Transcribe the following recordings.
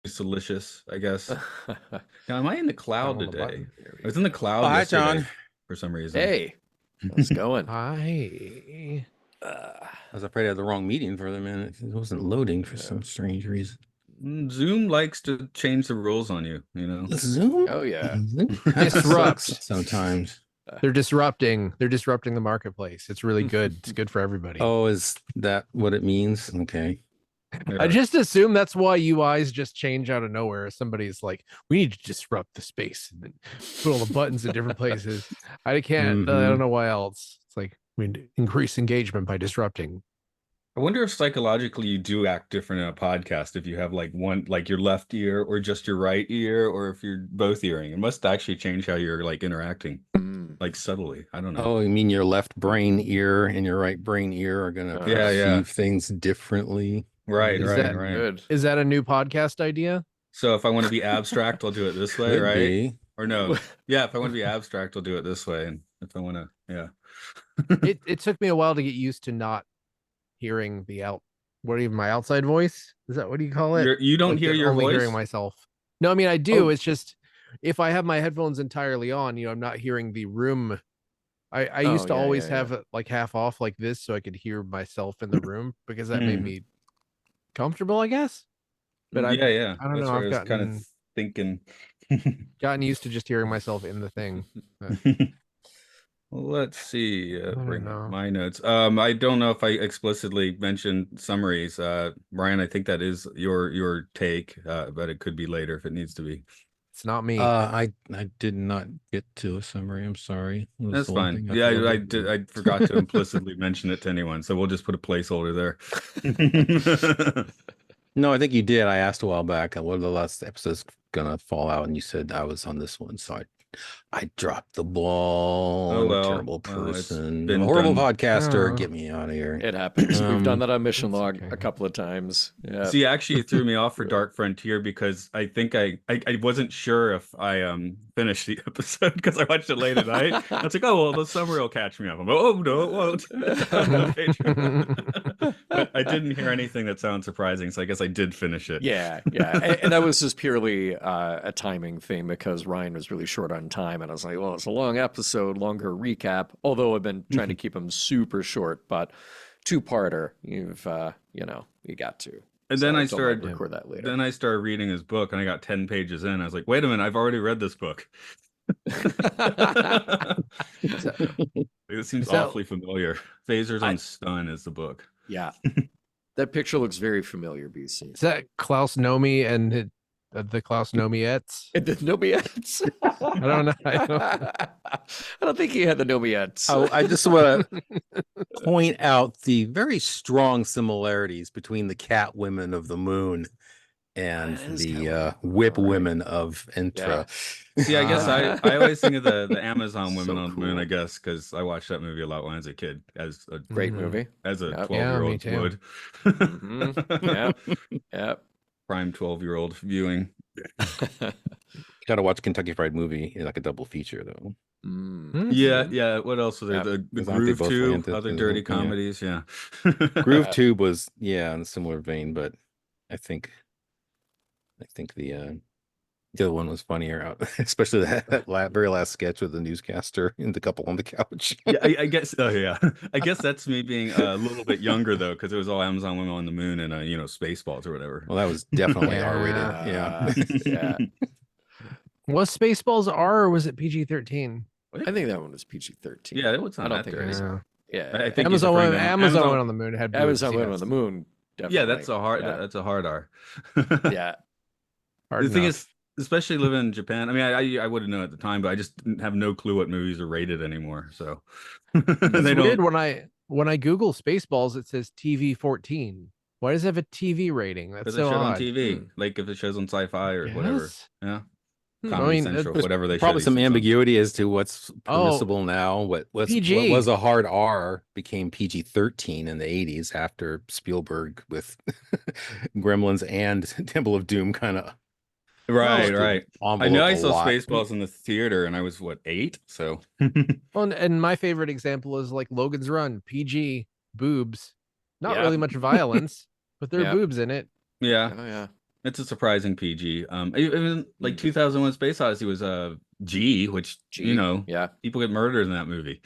delicious, I guess. Now, am I in the cloud On the today? button. I was in the cloud Hi, yesterday John. for some reason. Hey, how's it going? Hi. I was afraid I had the wrong meeting for a minute. It wasn't loading for some strange reason. Zoom likes to change the rules on you, you know. Zoom? Oh yeah. Zoom kinda Disrupt. sucks sometimes. They're disrupting the marketplace. It's really good. It's good for everybody. Oh, is that what it means? Okay. I just assume that's why UIs just change out of nowhere. Somebody's like, we need to disrupt the space and then put all the buttons in different places. I can't, I don't know why else. It's like we need to increase engagement by disrupting. I wonder if psychologically you do act different in a podcast if you have like one, like your left ear or just your right ear, or if you're both earing. It must actually change how you're like interacting, like subtly. I don't know. Oh, you mean your left brain ear and your right brain ear are gonna perceive things differently? Right. Good. Is that a new podcast idea? So if I want to be abstract, I'll do it this way, Could right? be. Or no? Yeah, if I want to be abstract, I'll do it this way, and if I want to, yeah. It took me a while to get used to not hearing my outside voice. Is that what do you call it? You don't hear your only voice? Hearing myself. No, I mean I do. It's just if I have my headphones entirely on, I'm not hearing the room. I used to always have it like half off like this so I could hear myself in the room because that made me comfortable, I guess. But I don't know. I've gotten kind of thinking gotten used to just hearing myself in the thing. Let's see. Bring up my notes. I don't know if I explicitly mentioned summaries. Brian, I think that is your take, but it could be later if it needs to be. It's not me. I did not get to a summary. I'm sorry. That's fine. Yeah, I did. I forgot to implicitly mention it to anyone, so we'll just put a placeholder there. No, I think you did. I asked a while back, what are the last episodes gonna fall out? And you said I was on this one, so I dropped the ball. Oh, well. Terrible person. Been horrible done. podcaster. Get me out of here. It happens. We've done that on Mission Log a couple of times. Yeah. See, actually, it threw me off for Dark Frontier because I think I wasn't sure if I finished the episode because I watched it late at night. I was like, oh well, the summary will catch me up. I'm like, oh no, it won't. But I didn't hear anything that sounds surprising, so I guess I did finish it. Yeah. And that was just purely a timing thing because Ryan was really short on time, and I was like, well, it's a long episode, longer recap. Although I've been trying to keep them super short, but two-parter, you've you got to. And then I started record that later. Then I started reading his book, and I got 10 pages in. I was like, wait a minute, I've already read this book. It seems awfully familiar. Phasers on Stun is the book. Yeah. That picture looks very familiar, BC. Is that Klaus Nomi and the Klaus Nomiettes? The Nomiettes? I don't know. I don't think he had the Nomiettes. Oh, I just want to point out the very strong similarities between the cat women of the moon and the whip women of Entra. Yeah. See, I guess I always think of the Amazon women on the moon, I guess, because I watched that movie a lot when I was a kid, as a great movie, as a 12-year-old would. Yeah. Prime 12-year-old viewing. Got to watch Kentucky Fried Movie, like a double feature though. Yeah. What else was there? The Groove Tube, other dirty comedies. Yeah. Groove Tube was in a similar vein, but I think the other one was funnier, especially that very last sketch with the newscaster and the couple on the couch. Yeah, I guess. Oh yeah, I guess that's me being a little bit younger though, because it was all Amazon Women on the Moon and Spaceballs or whatever. Well, that was definitely R-rated. Yeah. Was Spaceballs R or was it PG-13? I think that one was PG-13. Yeah, it was. I don't think it was. Yeah, I think Amazon Went on the Moon had Amazon Went on the Moon. Definitely. Yeah, that's a hard R. Yeah. The thing is, especially living in Japan. I mean, I would have known at the time, but I just have no clue what movies are rated anymore. So they weird when I Google Spaceballs, it says TV 14. Why does it have a TV rating? That's so odd. On TV, like if it shows on Sci-Fi or whatever. Yeah. Comedy Central, whatever they probably some ambiguity as to what's permissible now. What what was a hard R became PG-13 in the 80s after Spielberg with Gremlins and Temple of Doom kind of. Right. I know I saw Spaceballs in the theater and I was 8, so. Well, and my favorite example is like Logan's Run, PG, boobs, not really much violence, but there are boobs in it. Yeah. Oh yeah. It's a surprising PG. Even like 2001: Space Odyssey was a G, which G, yeah, people get murdered in that movie.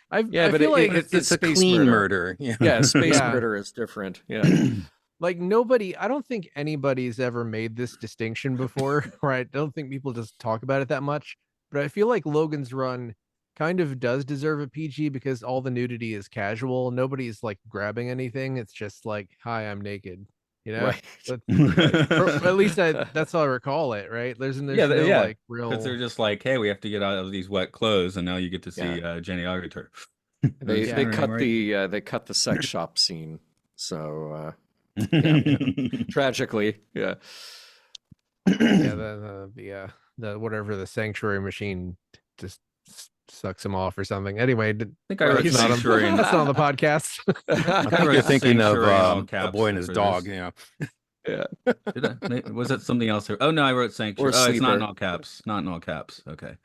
I but feel like it's a clean murder. Yeah, space murder is different. Yeah. Like I don't think anybody's ever made this distinction before, right? I don't think people just talk about it that much. But I feel like Logan's Run kind of does deserve a PG because all the nudity is casual. Nobody's like grabbing anything. It's just like, hi, I'm naked. You know, Right. at least that's how I recall it. Right? There's no like real. Because they're just like, hey, we have to get out of these wet clothes, and now you get to see Jenny Agutter. They cut the sex shop scene. So tragically, the whatever the sanctuary machine just sucks him off or something. Anyway, I think I wrote sanctuary. That's not on the podcast. I think you're thinking of A Boy and His Dog. Yeah. Was that something else? Oh no, I wrote sanctuary. It's not in all caps. Not in all caps. Okay.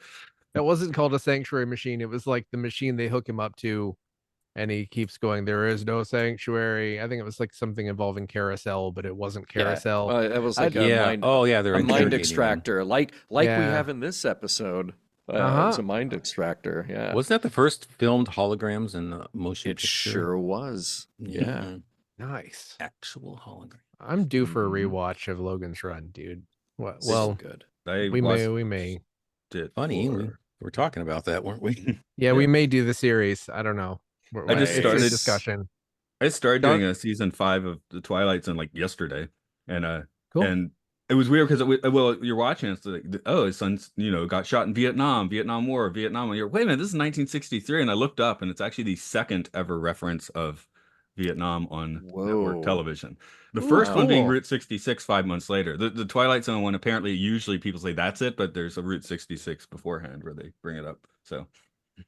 That wasn't called a sanctuary machine. It was like the machine they hook him up to, and he keeps going, there is no sanctuary. I think it was like something involving carousel, but it wasn't carousel. It was like a mind extractor, like we have in this episode. It was a mind extractor. Yeah. Wasn't that the first filmed holograms in the motion picture? It sure was. Yeah. Nice. Actual hologram. I'm due for a rewatch of Logan's Run, dude. Well, good. We may. Funny. We were talking about that, weren't we? Yeah, we may do the series. I don't know. I just started discussion. I started doing a season 5 of the Twilight Zone like yesterday, and cool. And it was weird because you're watching it's like, oh, his son got shot in Vietnam War, Vietnam. And you're wait a minute, this is 1963, and I looked up, and it's actually the second ever reference of Vietnam on network television. The first one being Route 66 5 months later. The Twilight Zone one, apparently, usually people say that's it, but there's a Route 66 beforehand where they bring it up. So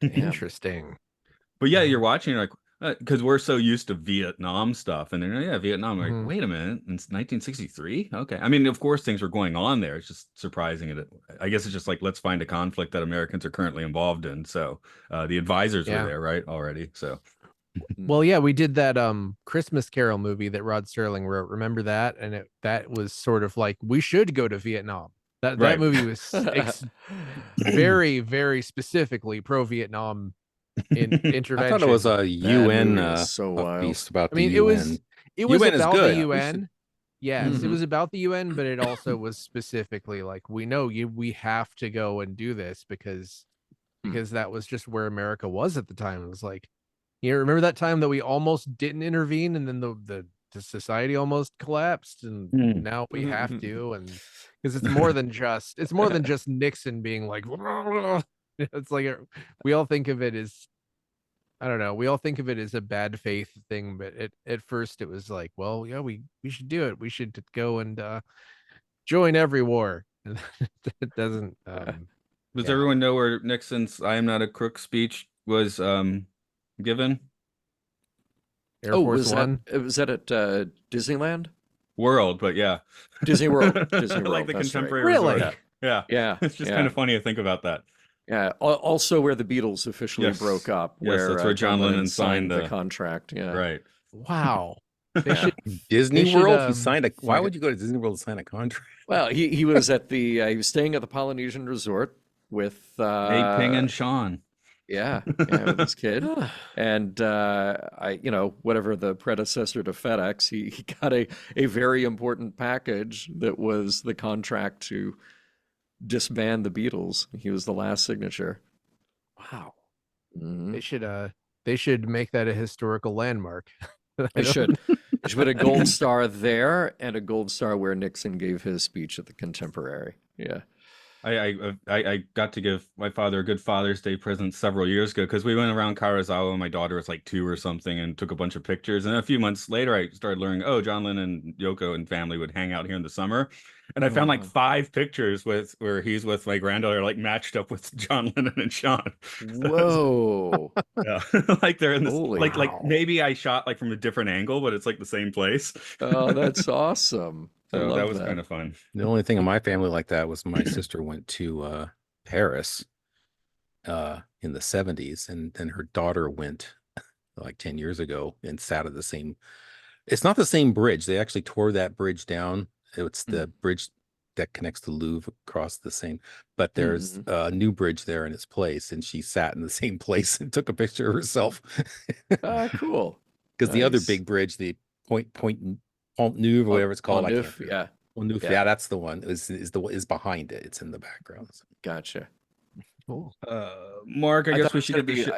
interesting. But yeah, you're watching like because we're so used to Vietnam stuff, and then Vietnam. Like, wait a minute, it's 1963. Okay, I mean, of course, things were going on there. It's just surprising. I guess it's just like let's find a conflict that Americans are currently involved in. So the advisors were there, right, already. So. Well, yeah, we did that Christmas Carol movie that Rod Serling wrote. Remember that? And that was sort of like we should go to Vietnam. That movie was very, very specifically pro-Vietnam intervention. I thought it was a UN piece about the UN. It was about the UN. Yes, it was about the UN, but it also was specifically like we have to go and do this because that was just where America was at the time. It was like, remember that time that we almost didn't intervene, and then the society almost collapsed, and now we have to, and because it's more than just Nixon being like, it's like we all think of it as, I don't know, we all think of it as a bad faith thing, but at first it was like, well, yeah, we should do it. We should go and join every war. It doesn't. Does everyone know where Nixon's "I am not a crook" speech was given? Air Force One. Was that at Disneyland World? But yeah, Disney World. Disney World. Like the contemporary resort. Really? Yeah. It's just kind of funny to think about that. Yeah. Also, where the Beatles officially broke up. Yes, that's where John Lennon signed the contract. Yeah. Right. Wow. Disney World. He signed why would you go to Disney World to sign a contract? Well, he was at he was staying at the Polynesian resort with Nate, Ping, and Sean. Yeah, with his kid, and whatever the predecessor to FedEx, he got a very important package that was the contract to disband the Beatles. He was the last signature. Wow, they should make that a historical landmark. They should put a gold star there and a gold star where Nixon gave his speech at the Contemporary. Yeah. I got to give my father a good Father's Day present several years ago because we went around Karazawa when my daughter was like 2 or something and took a bunch of pictures. And a few months later, I started learning, John Lennon, Yoko, and family would hang out here in the summer. And I found like 5 pictures where he's with my granddaughter, like matched up with John Lennon and Sean. Whoa! Yeah, like they're in this. Like maybe I shot like from a different angle, but it's like the same place. Oh, that's awesome. So that was kind of fun. The only thing in my family like that was my sister went to Paris in the 70s, and then her daughter went like 10 years ago and sat at the same It's not the same bridge. They actually tore that bridge down. It's the bridge that connects the Louvre across the Seine, but there's a new bridge there in its place, and she sat in the same place and took a picture of herself. Cool. Because the other big bridge, the Pont Neuf, or whatever it's called, yeah. Pont Neuf, yeah, that's the one. Is behind it. It's in the background. Gotcha. Cool. Mark, I guess we should get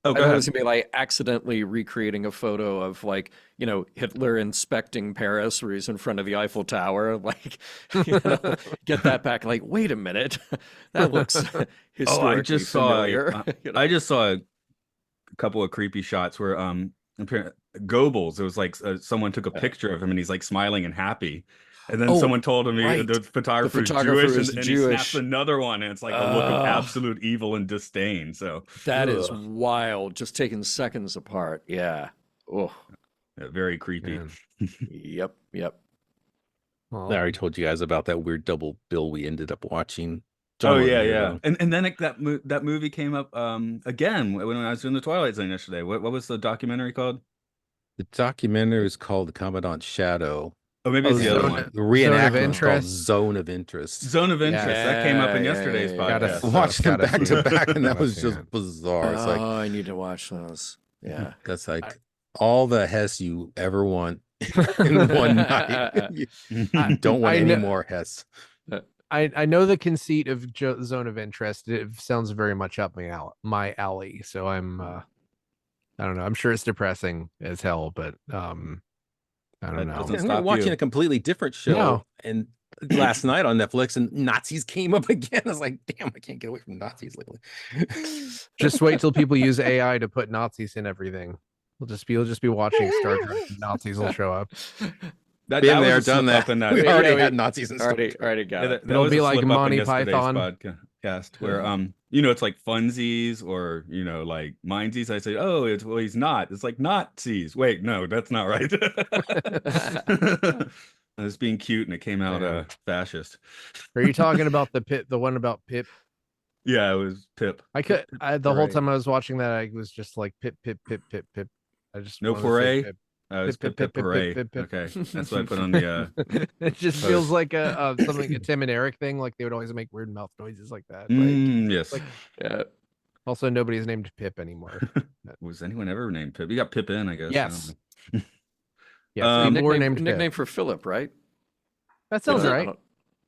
I thought it was gonna be like accidentally recreating a photo of like, Hitler inspecting Paris where he's in front of the Eiffel Tower. Like, get that back. Like, wait a minute, that looks historically familiar. I just saw a couple of creepy shots where Goebbels. It was like someone took a picture of him and he's like smiling and happy. And then someone told him the photographer is Jewish, and he snaps another one, and it's like a look of absolute evil and disdain. So that is wild, just taking seconds apart. Yeah. Oh, yeah, very creepy. Yep. I already told you guys about that weird double bill we ended up watching. Yeah. And then that movie came up again when I was doing the Twilight Zone yesterday. What was the documentary called? The documentary is called The Commandant's Shadow. Oh, maybe it's the other one. The reenactment called Zone of Interest. Zone of Interest. That came up in yesterday's podcast. I watched them back to back, and that was just bizarre. It's like, I need to watch those. Yeah. That's like all the Hess you ever want in one night. You don't want any more Hess. I know the conceit of Zone of Interest. It sounds very much up my alley. So I'm I don't know. I'm sure it's depressing as hell, but I don't know. I'm watching a completely different show, and last night on Netflix, and Nazis came up again. I was like, damn, I can't get away from Nazis lately. Just wait till people use AI to put Nazis in everything. You'll just be watching Star Trek. Nazis will show up. Been there, done that. We already had Nazis in Star Trek. Already got it. It'll be like Monty Python podcast where it's like funsies or like mindsies. I say, he's not. It's like Nazis. Wait, no, that's not right. I was being cute and it came out fascist. Are you talking about the one about Pip? Yeah, it was Pip. The whole time I was watching that, I was just like Pip. I just no foray. It's Pip Hooray. Okay, that's what I put on the. It just feels like something a Tim and Eric thing. Like they would always make weird mouth noises like that. Yes. Yeah. Also, nobody's named Pip anymore. Was anyone ever named Pip? You got Pip in, I guess. Yes. Yes. Nickname for Philip, right? That sounds right.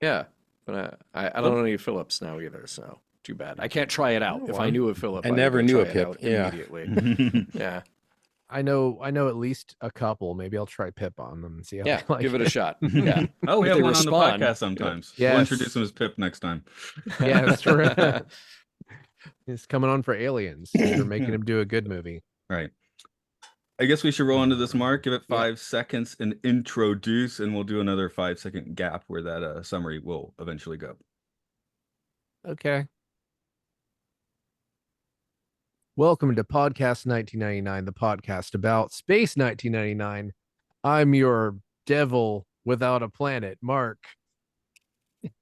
Yeah, but I don't know any Phillips now either. So too bad. I can't try it out. If I knew a Philip, I never knew a Pip. Immediately. Yeah. I know at least a couple. Maybe I'll try Pip on them and see how they like give it a shot. Yeah. Oh, we have one on the podcast sometimes. Yeah. We'll introduce him as Pip next time. Yeah, that's true. He's coming on for Aliens. They're making him do a good movie. Right. I guess we should roll into this, Mark. Give it 5 seconds and introduce, and we'll do another 5-second gap where that summary will eventually go. Okay. Welcome to Podcast 1999, the podcast about Space 1999. I'm your devil without a planet, Mark.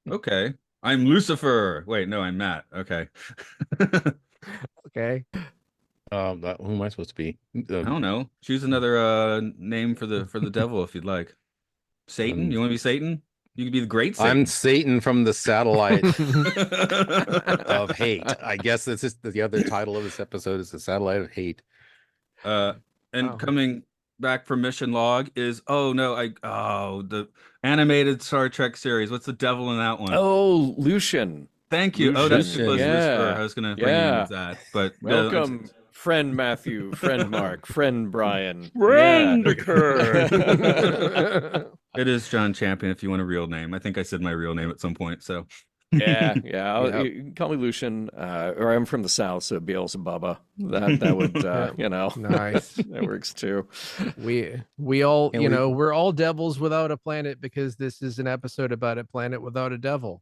Okay. I'm Lucifer. Wait, no, I'm Matt. Okay. Okay. Who am I supposed to be? I don't know. Choose another name for the devil if you'd like. Satan? You want to be Satan? You could be the great Satan. I'm Satan from the satellite of hate. I guess this is the other title of this episode is the satellite of hate. Coming back from mission log is the animated Star Trek series. What's the devil in that one? Oh, Lucian. Thank you. Lucian. That's Lucifer. I was gonna bring in that, but welcome. Friend Matthew, friend Mark, friend Brian. It is John Champion if you want a real name. I think I said my real name at some point. So yeah. You can call me Lucian, or I'm from the South, so Beelzebubba. That would nice. That works too. We all we're all devils without a planet because this is an episode about a planet without a devil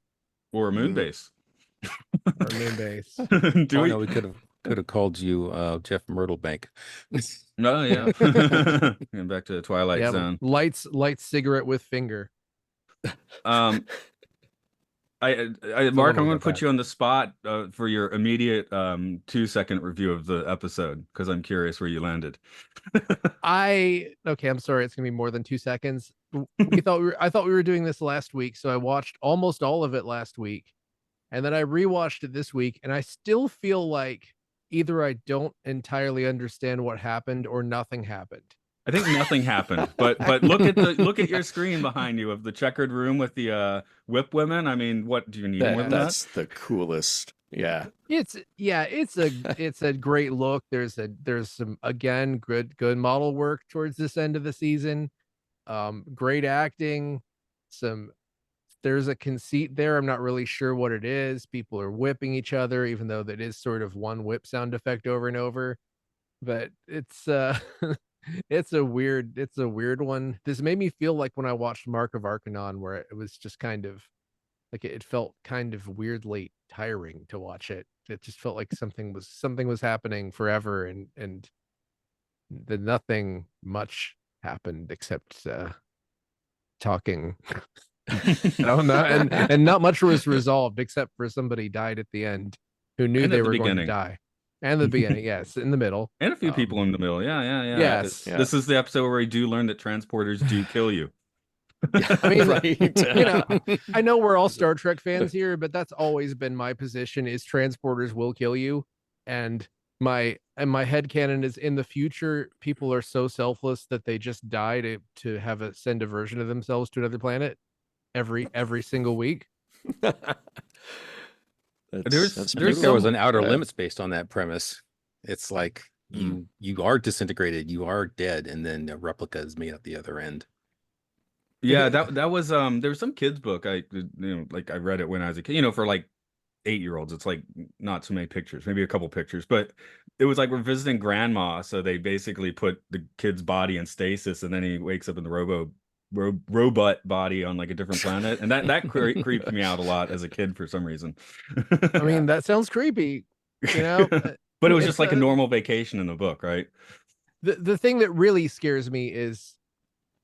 or a moon base. Or a moon base. We could have called you Jeff Myrtlebank. No, yeah. And back to the Twilight Zone. Lights cigarette with finger. Mark, I'm going to put you on the spot for your immediate 2-second review of the episode because I'm curious where you landed. I'm sorry, it's gonna be more than 2 seconds. I thought we were doing this last week, so I watched almost all of it last week, and then I rewatched it this week, and I still feel like either I don't entirely understand what happened or nothing happened. I think nothing happened, but look at your screen behind you of the checkered room with the whip women. I mean, what do you need more than that? That's the coolest. Yeah. It's a great look. There's some, again, good model work towards this end of the season. Great acting. There's a conceit there. I'm not really sure what it is. People are whipping each other, even though that is sort of one whip sound effect over and over. But it's it's a weird one. This made me feel like when I watched Mark of Arcanon, where it was just kind of like it felt kind of weirdly tiring to watch it. It just felt like something was happening forever, and then nothing much happened except talking. And not much was resolved except for somebody died at the end who knew they were going to die. And the beginning, yes, in the middle. And a few people in the middle. Yeah. Yes. This is the episode where we do learn that transporters do kill you. I mean, right. I know we're all Star Trek fans here, but that's always been my position is transporters will kill you. And my headcanon is in the future, people are so selfless that they just die to send a version of themselves to another planet every single week. There was an Outer Limits based on that premise. It's like you are disintegrated, you are dead, and then a replica is made at the other end. Yeah, that was there was some kids book I read it when I was a kid, for like 8-year-olds. It's like not so many pictures, maybe a couple pictures, but it was like we're visiting grandma, so they basically put the kid's body in stasis, and then he wakes up in the robot body on like a different planet, and that creeped me out a lot as a kid for some reason. I mean, that sounds creepy, but it was just like a normal vacation in the book, right? The thing that really scares me is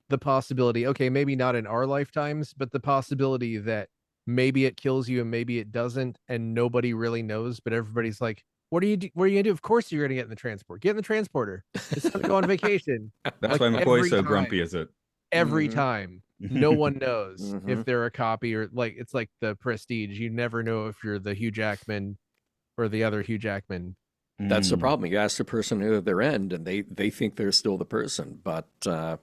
the possibility, okay, maybe not in our lifetimes, but the possibility that maybe it kills you and maybe it doesn't, and nobody really knows, but everybody's like, what are you gonna do? Of course you're gonna get in the transport. Get in the transporter. It's time to go on vacation. That's why McCoy's so grumpy, is it? Every time. No one knows if they're a copy, or like it's like the Prestige. You never know if you're the Hugh Jackman or the other Hugh Jackman. That's the problem. You ask the person who at their end, and they think they're still the person, but but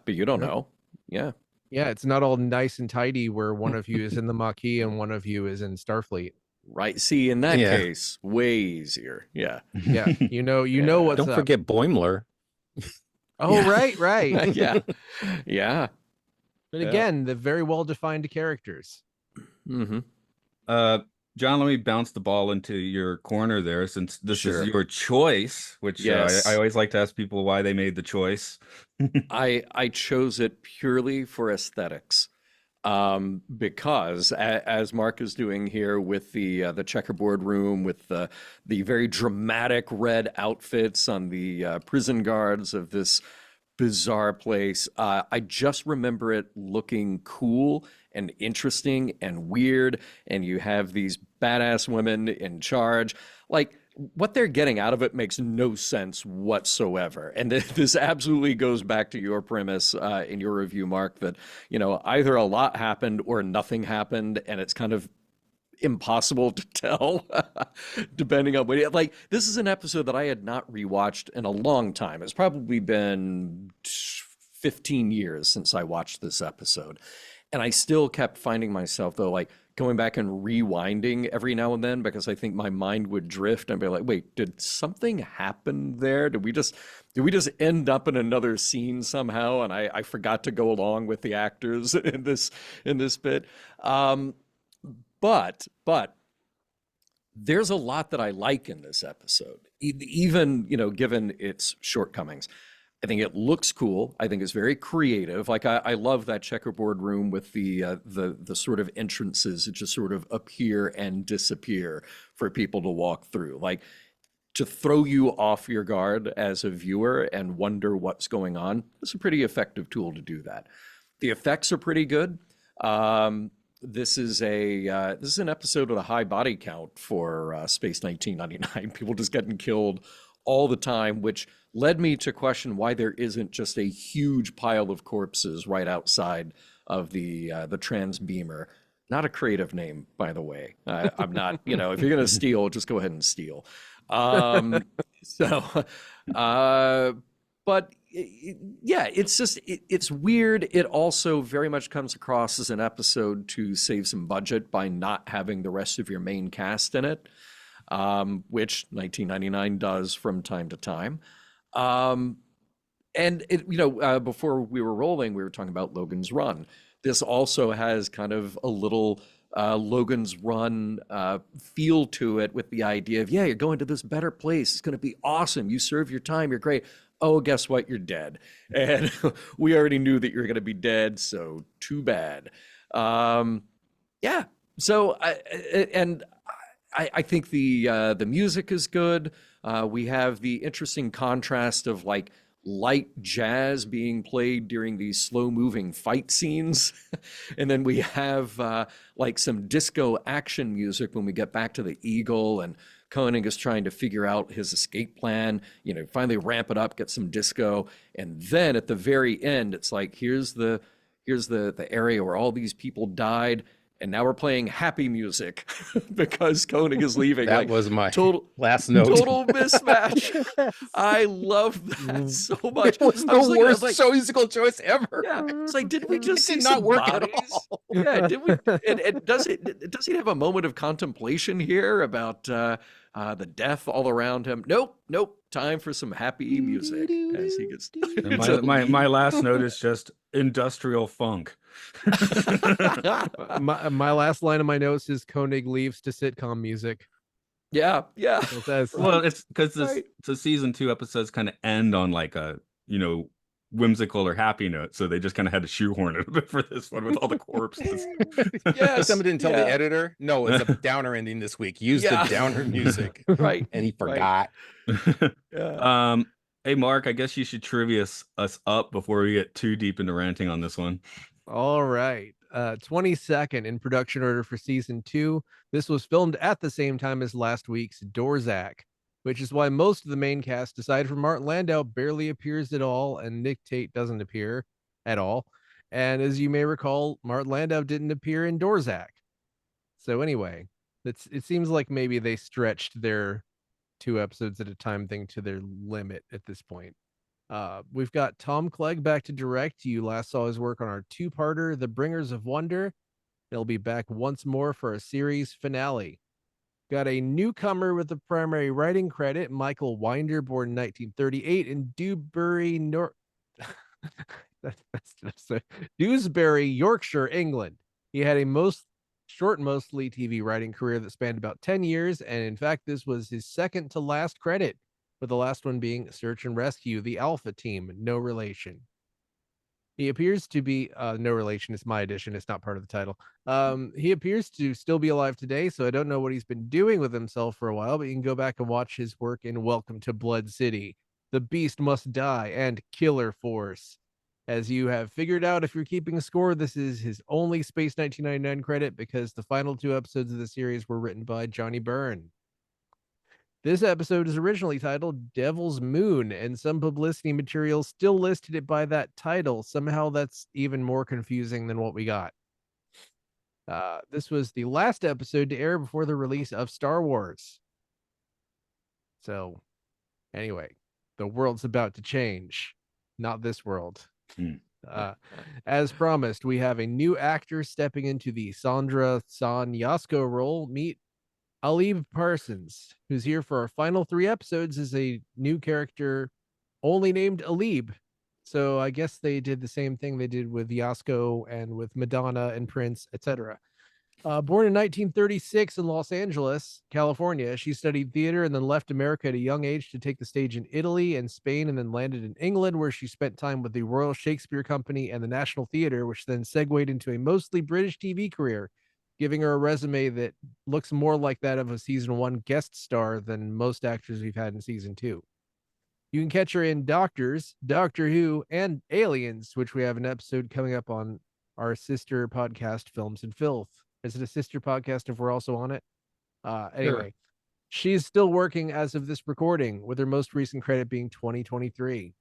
you don't know. Yeah, it's not all nice and tidy where one of you is in the Maquis and one of you is in Starfleet. Right. See, in that case, way easier. Yeah. You know what's Don't forget Boimler. Oh, right. Yeah. But again, the very well-defined characters. John, let me bounce the ball into your corner there, since this is your choice, which I always like to ask people why they made the choice. I chose it purely for aesthetics, because as Mark is doing here with the checkerboard room, with the very dramatic red outfits on the prison guards of this bizarre place, I just remember it looking cool and interesting and weird, and you have these badass women in charge. Like, what they're getting out of it makes no sense whatsoever. And this absolutely goes back to your premise in your review, Mark, that, either a lot happened or nothing happened, and it's kind of impossible to tell depending on what like. This is an episode that I had not rewatched in a long time. It's probably been 15 years since I watched this episode, and I still kept finding myself, though, like going back and rewinding every now and then, because I think my mind would drift and be like, wait, did something happen there? Did we just end up in another scene somehow, and I forgot to go along with the actors in this bit? But there's a lot that I like in this episode, even, given its shortcomings. I think it looks cool. I think it's very creative. Like, I love that checkerboard room with the sort of entrances that just sort of appear and disappear for people to walk through, like to throw you off your guard as a viewer and wonder what's going on. It's a pretty effective tool to do that. The effects are pretty good. this is an episode with a high body count for Space 1999. People just getting killed all the time, which led me to question why there isn't just a huge pile of corpses right outside of the transbeamer. Not a creative name, by the way. I'm not, if you're gonna steal, just go ahead and steal. So, but yeah, it's just it's weird. It also very much comes across as an episode to save some budget by not having the rest of your main cast in it, which 1999 does from time to time. And it, before we were rolling, we were talking about Logan's Run. This also has kind of a little Logan's Run feel to it, with the idea of, yeah, you're going to this better place. It's going to be awesome. You serve your time. You're great. Oh, guess what? You're dead. And we already knew that you're going to be dead. So too bad. Yeah. So I think the music is good. We have the interesting contrast of like light jazz being played during these slow moving fight scenes. And then we have like some disco action music when we get back to the Eagle, and Koenig is trying to figure out his escape plan, finally ramp it up, get some disco. And then at the very end, it's like, here's the area where all these people died. And now we're playing happy music because Koenig is leaving. That was my last note. Total mismatch. I love that so much. It was the worst musical choice ever. Yeah, it's like, did we just see not work bodies? at all? Yeah, did we? And does he have a moment of contemplation here about the death all around him? Nope. Time for some happy music as he gets. My last note is just industrial funk. my last line of my notes is Koenig leaves to sitcom music. Yeah. Well, it's because the season 2 episodes kind of end on like a whimsical or happy note, so they just kind of had to shoehorn it a bit for this one with all the corpses. Yes, someone didn't tell the editor. No, it's a downer ending this week. Use the downer music, right? And he forgot. Yeah. Hey, Mark, I guess you should trivia us up before we get too deep into ranting on this one. All right. 22nd in production order for season 2. This was filmed at the same time as last week's Dorzak, which is why most of the main cast, aside from Martin Landau, barely appears at all, and Nick Tate doesn't appear at all. And as you may recall, Martin Landau didn't appear in Dorzak. So anyway, it seems like maybe they stretched their 2 episodes at a time thing to their limit at this point. We've got Tom Clegg back to direct. You last saw his work on our 2-parter, The Bringers of Wonder. He'll be back once more for a series finale. Got a newcomer with the primary writing credit, Michael Winder, born in 1938 in Dewsbury, Dewsbury, Yorkshire, England. He had a mostly TV writing career that spanned about 10 years, and in fact, this was his second to last credit, with the last one being Search and Rescue, The Alpha Team, no relation. He appears to be, no relation, it's my edition, it's not part of the title. He appears to still be alive today, so I don't know what he's been doing with himself for a while, but you can go back and watch his work in Welcome to Blood City, The Beast Must Die, and Killer Force. As you have figured out, if you're keeping score, this is his only Space 1999 credit, because the final 2 episodes of the series were written by Johnny Byrne. This episode is originally titled Devil's Moon, and some publicity materials still listed it by that title. Somehow that's even more confusing than what we got. This was the last episode to air before the release of Star Wars. So, anyway, the world's about to change. Not this world. As promised, we have a new actor stepping into the Sandra Yasko role. Meet Alib Parsons, who's here for our final 3 episodes as a new character only named Alib. So I guess they did the same thing they did with Yasko and with Madonna and Prince, etc. Born in 1936 in Los Angeles, California, she studied theater and then left America at a young age to take the stage in Italy and Spain, and then landed in England, where she spent time with the Royal Shakespeare Company and the National Theatre, which then segued into a mostly British TV career, giving her a resume that looks more like that of a season 1 guest star than most actors we've had in season 2. You can catch her in Doctors, Doctor Who, and Aliens, which we have an episode coming up on our sister podcast, Films and Filth. Is it a sister podcast if we're also on it? Anyway, she's still working as of this recording, with her most recent credit being 2023.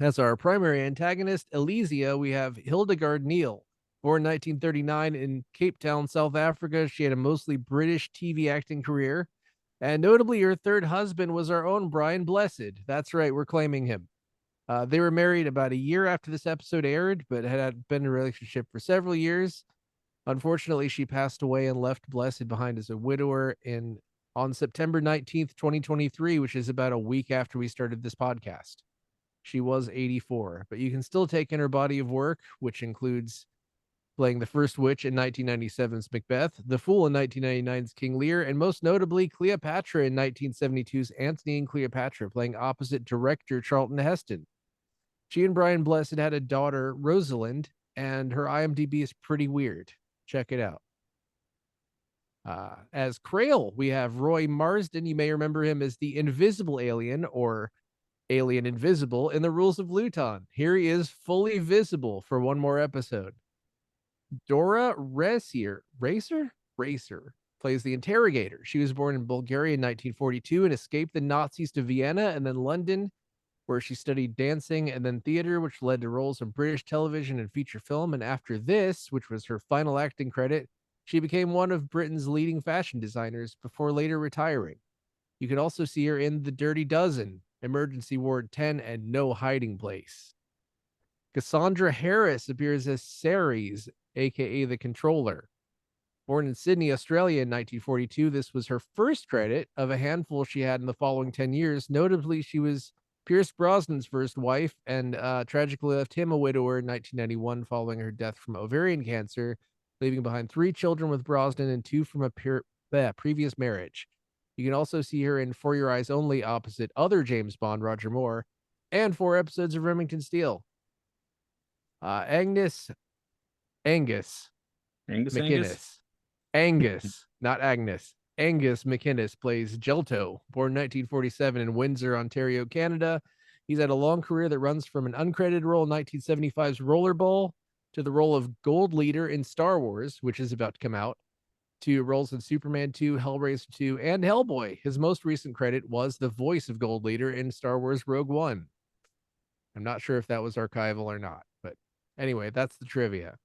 As our primary antagonist, Elysia, we have Hildegard Neal. Born 1939 in Cape Town, South Africa, she had a mostly British TV acting career. And notably, her third husband was our own Brian Blessed. That's right, we're claiming him. They were married about a year after this episode aired, but had been in a relationship for several years. Unfortunately, she passed away and left Blessed behind as a widower on September 19th, 2023, which is about a week after we started this podcast. She was 84, but you can still take in her body of work, which includes playing the first witch in 1997's Macbeth, the fool in 1999's King Lear, and most notably Cleopatra in 1972's Antony and Cleopatra, playing opposite director Charlton Heston. She and Brian Blessed had a daughter, Rosalind, and her IMDb is pretty weird. Check it out. As Krail, we have Roy Marsden. You may remember him as the Invisible Alien, or Alien Invisible, in the Rules of Luton. Here he is, fully visible for one more episode. Dora Racer plays the interrogator. She was born in Bulgaria in 1942 and escaped the Nazis to Vienna and then London, where she studied dancing and then theater, which led to roles in British television and feature film. And after this, which was her final acting credit, she became one of Britain's leading fashion designers before later retiring. You can also see her in The Dirty Dozen, Emergency Ward 10, and No Hiding Place. Cassandra Harris appears as Ceres, aka the Controller. Born in Sydney, Australia in 1942, this was her first credit of a handful she had in the following 10 years. Notably, she was Pierce Brosnan's first wife and tragically left him a widower in 1991 following her death from ovarian cancer, leaving behind 3 children with Brosnan and 2 from a previous marriage. You can also see her in For Your Eyes Only opposite other James Bond, Roger Moore, and 4 episodes of Remington Steele. Angus McInnes. Angus, not Agnes. Angus McInnes plays Gelto, born 1947 in Windsor, Ontario, Canada. He's had a long career that runs from an uncredited role in 1975's Rollerball to the role of Gold Leader in Star Wars, which is about to come out, to roles in Superman 2, Hellraiser 2, and Hellboy. His most recent credit was the voice of Gold Leader in Star Wars Rogue One. I'm not sure if that was archival or not, but anyway, that's the trivia.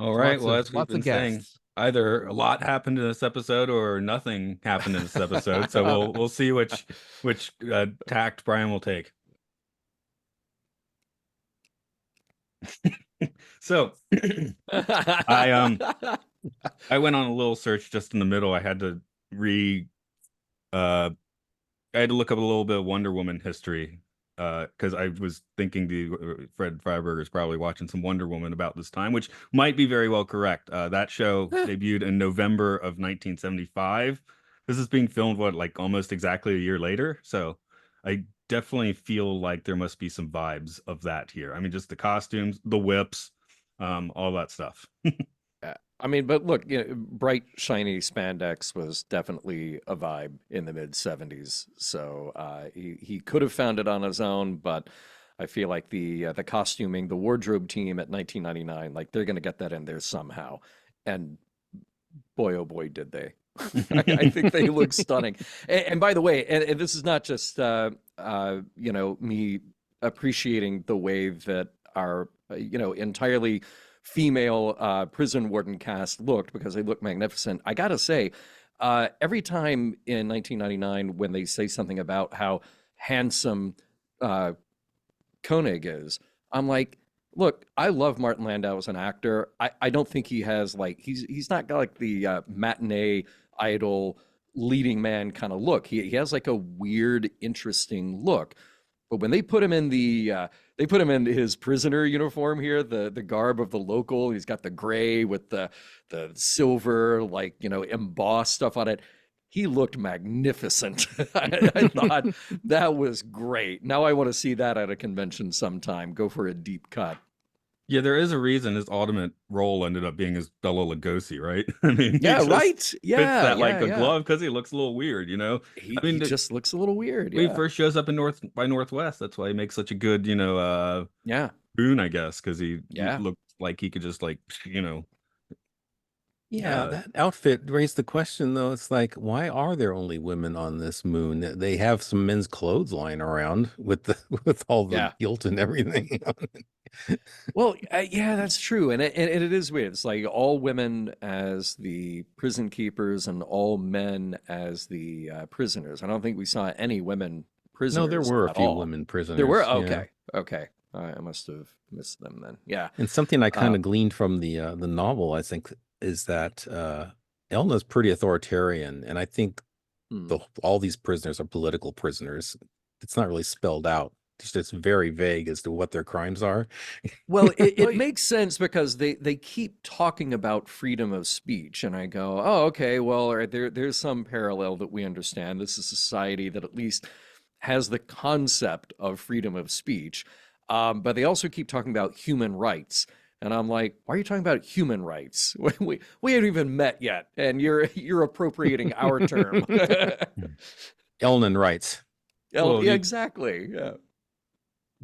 All right. Well, as we've been saying, either a lot happened in this episode or nothing happened in this episode. So we'll see which tact Brian will take. So I went on a little search just in the middle. I had to look up a little bit of Wonder Woman history. Because I was thinking Fred Freiberger is probably watching some Wonder Woman about this time, which might be very well correct. That show debuted in November of 1975. This is being filmed, almost exactly a year later. So I definitely feel like there must be some vibes of that here. I mean, just the costumes, the whips, all that stuff. I mean, but look, bright, shiny spandex was definitely a vibe in the mid-'70s. So he could have found it on his own, but I feel like the costuming, the wardrobe team at 1999, they're going to get that in there somehow. And boy, oh boy, did they. I think they look stunning. And by the way, and this is not just, me appreciating the way that our, entirely female prison warden cast looked, because they look magnificent. I gotta say, every time in 1999 when they say something about how handsome Koenig is, I'm like, look, I love Martin Landau as an actor. I don't think he has he's not got the matinee idol leading man kind of look. He has a weird, interesting look. But when they put him in his prisoner uniform here, the garb of the local, he's got the gray with the silver, embossed stuff on it. He looked magnificent. I thought that was great. Now I want to see that at a convention sometime. Go for a deep cut. Yeah, there is a reason his ultimate role ended up being as Bela Lugosi, right? I mean, yeah, right. Yeah, fits that a glove because he looks a little weird, He just looks a little weird. When he first shows up in Northwest, that's why he makes such a good, spoon, I guess, because he looked like he could just like, you know. Yeah, that outfit raised the question, though. It's like, why are there only women on this moon? They have some men's clothes lying around with all the guilt and everything. Well, yeah, that's true, and it is weird. It's like all women as the prison keepers and all men as the prisoners. I don't think we saw any women prisoners. No, there were a few all. women prisoners. There were okay. I must have missed them then. Yeah, and something I kind of gleaned from the novel, I think, is that Elna's pretty authoritarian, and I think all these prisoners are political prisoners. It's not really spelled out. It's just very vague as to what their crimes are. Well, it makes sense because they keep talking about freedom of speech, and I go, oh, okay, well, there's some parallel that we understand. This is a society that at least has the concept of freedom of speech, but they also keep talking about human rights. And I'm like, why are you talking about human rights? We haven't even met yet, and you're appropriating our term. Elnan rights. Yeah, exactly. Yeah.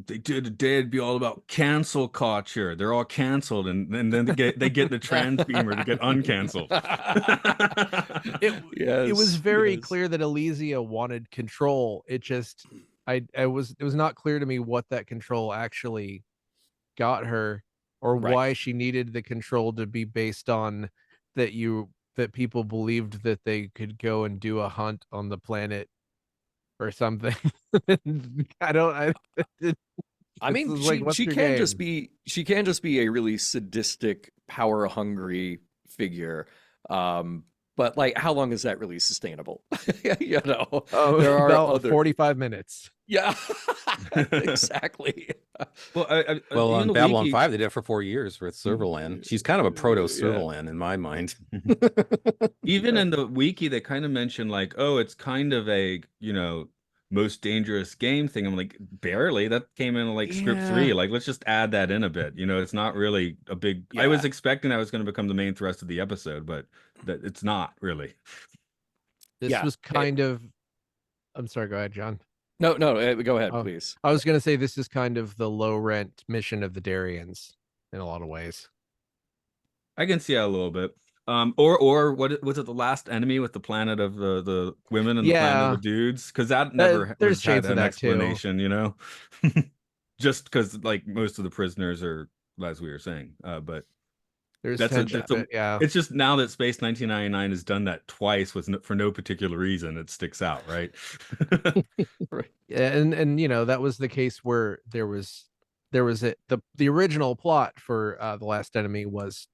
They did a day, it'd be all about cancel culture. They're all canceled, and then they get the transbeamer to get uncanceled. It was very clear that Elysia wanted control. It was not clear to me what that control actually got her, or why she needed the control to be based on that people believed that they could go and do a hunt on the planet or something. I mean, she can just be a really sadistic, power hungry figure. But like, how long is that really sustainable? You know, there are about 45 minutes. Yeah, exactly. Well, on Babylon 5, they did it for 4 years with Servalan. She's kind of a proto Servalan in my mind. Even in the wiki, they kind of mentioned like, oh, it's kind of a, you know, most dangerous game thing. I'm like, barely. That came in like script 3. Like, let's just add that in a bit. You know, it's not really a big. I was expecting that was going to become the main thrust of the episode, but that it's not really. This was kind of. I'm sorry. Go ahead, John. No, go ahead, please. I was going to say this is kind of the low rent mission of the Darians in a lot of ways. I can see that a little bit. Or what was it? The last enemy with the planet of the women and the planet of the dudes? Because that never there's had an explanation, too. You know. Just because like most of the prisoners are, as we were saying, but it's just now that Space 1999 has done that twice for no particular reason, it sticks out, right? Right. And you know, that was the case where there was the original plot for the last enemy was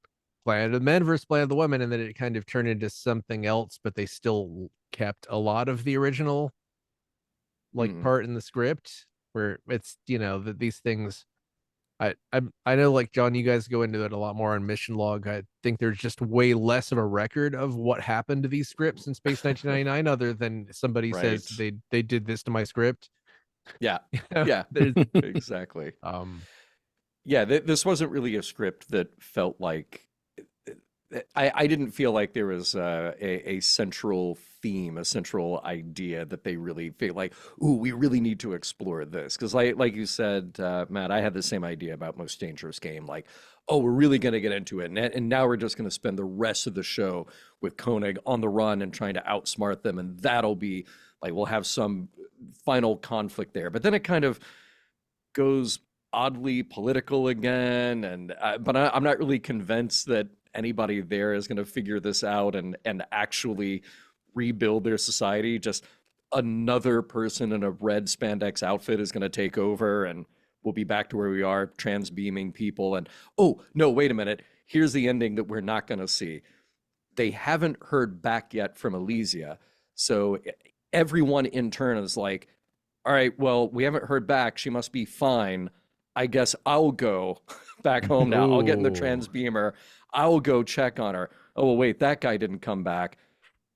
Planet of the Men versus Planet of the Women, and then it kind of turned into something else, but they still kept a lot of the original part in the script, where it's, you know, that these things I know, like, John, you guys go into it a lot more on Mission Log. I think there's just way less of a record of what happened to these scripts in Space 1999, other than somebody says they did this to my script. Yeah, yeah, exactly. This wasn't really a script that felt like. I didn't feel like there was a central theme, a central idea that they really feel like, ooh, we really need to explore this. Because like you said, Matt, I had the same idea about Most Dangerous Game. Like, oh, we're really going to get into it. And now we're just going to spend the rest of the show with Koenig on the run and trying to outsmart them. And that'll be, like, we'll have some final conflict there. But then it kind of goes oddly political again. And but I'm not really convinced that anybody there is going to figure this out and actually rebuild their society. Just another person in a red spandex outfit is going to take over and we'll be back to where we are, transbeaming people. And oh no, wait a minute, here's the ending that we're not going to see. They haven't heard back yet from Elysia, so everyone in turn is like, all right, well, we haven't heard back, she must be fine, I guess I'll go back home now. I'll get in the transbeamer. I'll go check on her. Oh, well, wait, that guy didn't come back.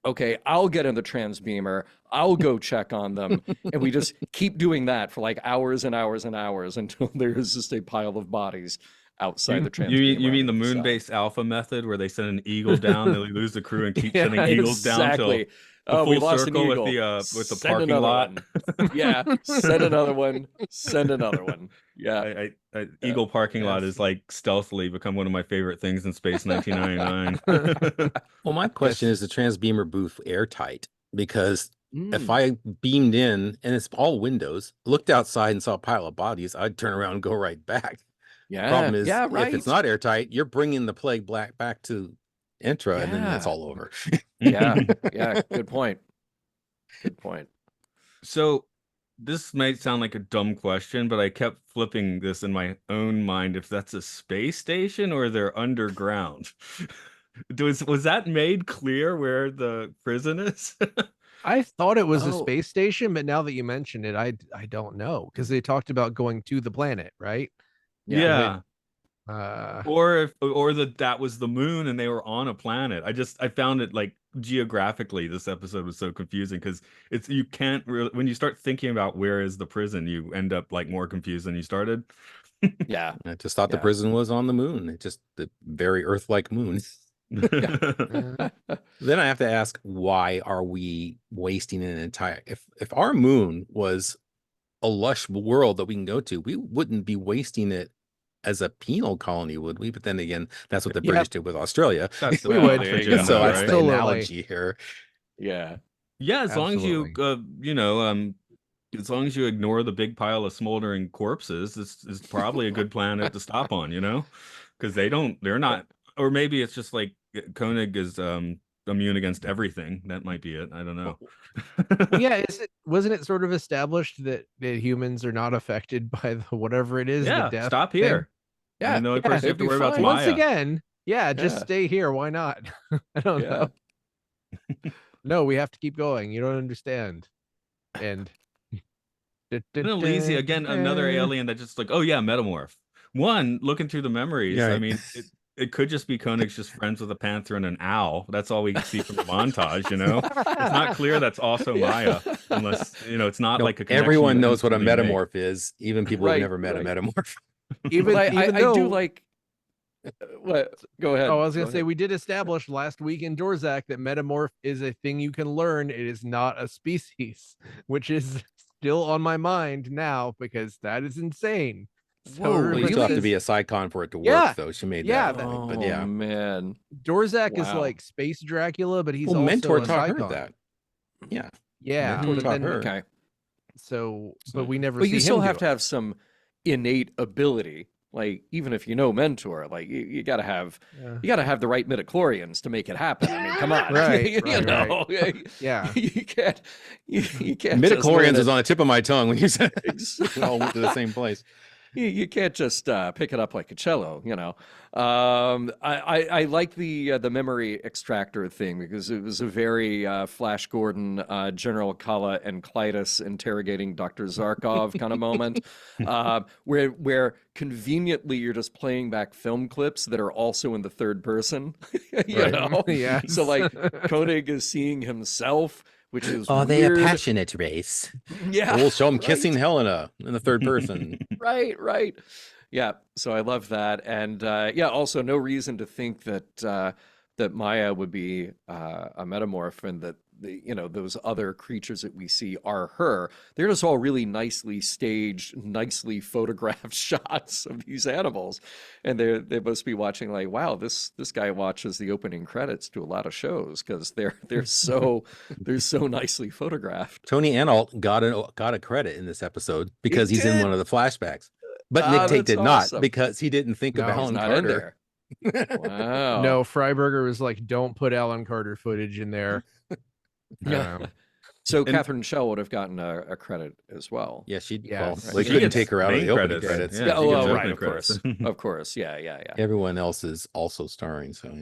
Okay, I'll get in the transbeamer. I'll go check on them. And we just keep doing that for like hours and hours and hours until there's just a pile of bodies outside the transbeamer. You mean the moon-based alpha method where they send an eagle down, they lose the crew and keep sending eagles down until Oh, we full lost an circle with eagle. the Send parking another lot. one. Yeah, send another one. Send another one. Yeah. Eagle parking lot Yes. is like stealthily become one of my favorite things in space 1999. Well, my question is the transbeamer booth airtight? Because if Mm. I beamed in and it's all windows, looked outside and saw a pile of bodies, I'd turn around and go right back. Yeah. Problem is, yeah, right. if it's not airtight, you're bringing the plague back to Intra, and then it's Yeah. all over. Yeah. Yeah. Good point. Good point. So this might sound like a dumb question, but I kept flipping this in my own mind if that's a space station or they're underground. Was that made clear where the prison is? I thought it was a Oh. space station, but now that you mention it, I don't know, because they talked about going to the planet, right? Yeah. It, Or that was the moon and they were on a planet. I found it like geographically this episode was so confusing because it's you can't really when you start thinking about where is the prison, you end up like more confused than you started. Yeah. I just thought the Yeah. prison was on the moon. It just the very Earth-like moon. Then I have to ask, why are we wasting an entire if our moon was a lush world that we can go to, we wouldn't be wasting it as a penal colony, would we? But then again, that's what the British did with Australia. That's the We would. agenda, So that's right? the Absolutely. analogy here. Yeah. Yeah, as long as you Absolutely. as long as you ignore the big pile of smoldering corpses, this is probably a good planet to stop on, because they're not, or maybe it's just like Koenig is immune against everything. That might be it. I don't know. Well, yeah, wasn't it sort of established that humans are not affected by the whatever it is, Yeah, the death stop thing? here. Yeah. The only person you have to worry about is Once Maya. again, just Yeah. stay here. Why not? I don't Yeah. know. No, we have to keep going. You don't understand. And Elysia, again, another alien that just like, oh yeah, metamorph. One, looking through the memories, Yeah. I mean, it could just be Koenig's just friends with a panther and an owl. That's all we see from the montage, It's not clear that's also Maya, unless, it's not like a connection everyone you knows what a instantly make. metamorph is, even people who've never met a metamorph. even I though, do like. What? Go ahead. Oh, I was gonna Go say ahead. we did establish last week in Dorzak that metamorph is a thing you can learn. It is not a species, which is still on my mind now because that is insane. So Whoa, Well, you still have to be a Psychon for it to work, Yeah. though. She made Yeah, that point, but Oh yeah. man. Dorzak is Wow. like space Dracula, but he's Well, also Mentor a taught her Psychon. that. Yeah. Yeah, Mentor but taught then, her. Okay. so but we never. But see you him still do have it. to have some innate ability. Like even if you know Mentor, like you gotta have the right midichlorians to make it happen. I mean, come on, Right, right. Yeah. you can't. You can't. Midichlorians was on the tip of my tongue when you said Exactly. we all went to the same place. You can't just pick it up like a cello, I like the memory extractor thing because it was a very Flash Gordon, General Kala and Clytus interrogating Dr. Zarkov kind of moment, where conveniently you're just playing back film clips that are also in the third person, Yeah. So like Koenig is seeing himself. Which is they weird. a passionate race? Yeah, We'll show him right. kissing Helena in the third person. Right. Yeah, so I love that, and also no reason to think that that Maya would be a metamorph, and that those other creatures that we see are her. They're just all really nicely staged, nicely photographed shots of these animals, and they must be watching like, wow, this guy watches the opening credits to a lot of shows because they're so nicely photographed. Tony Anhalt got a credit in this episode because he's in one of the flashbacks. But Nick Tate that's did awesome. not because he didn't think of No, Alan Not Carter. in there. Wow. No, Freiberger was like, don't put Alan Carter footage in there. Yeah. So Catherine Schell would have gotten a credit as well. Yeah, she. Yes. Well, they She couldn't gets take her out of main the opening credits. credits. Yeah, Yeah, she gets right, opening of credits. course. Of course. Yeah. Everyone else is also starring. So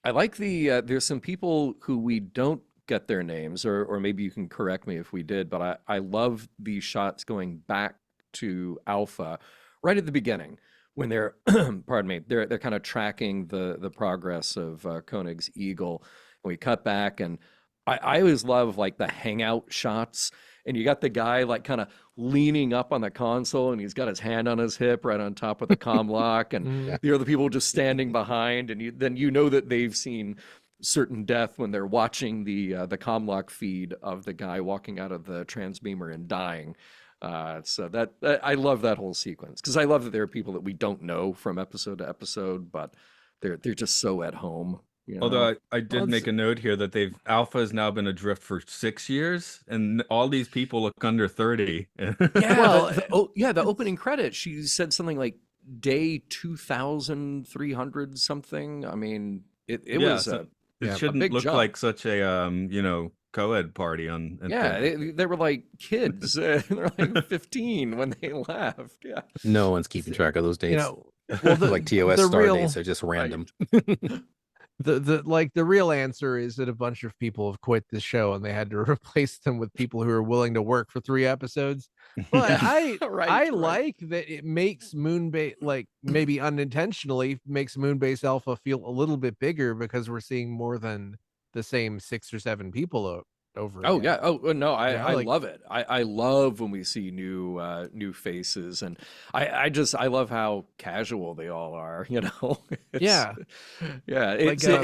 I like there's some people who we don't get their names, or maybe you can correct me if we did, but I love these shots going back to Alpha right at the beginning when they're pardon me, they're kind of tracking the progress of Koenig's Eagle. And we cut back, and I always love like the hangout shots, and you got the guy like kind of leaning up on the console, and he's got his hand on his hip right on top of the comm lock, and the other people just standing behind, and then that they've seen certain death when they're watching the Comlock feed of the guy walking out of the transbeamer and dying. So that I love that whole sequence, because I love that there are people that we don't know from episode to episode, but they're just so at home. Although I did make a note here that Alpha has now been adrift for 6 years, and all these people look under 30. Yeah, the opening credit, she said something like day 2,300 something. I mean, it was it shouldn't look like such a co-ed party on. They were like kids. They're like 15 when they left. Yeah, no one's keeping track of those dates. Well, like TOS star dates are just random. Right. The real answer is that a bunch of people have quit the show and they had to replace them with people who are willing to work for 3 episodes. But I like that it makes Moonbase, like maybe unintentionally makes Moonbase Alpha feel a little bit bigger, because we're seeing more than the same 6 or 7 people over again. Yeah. Oh no, I love it. I love when we see new faces, and I love how casual they all are, it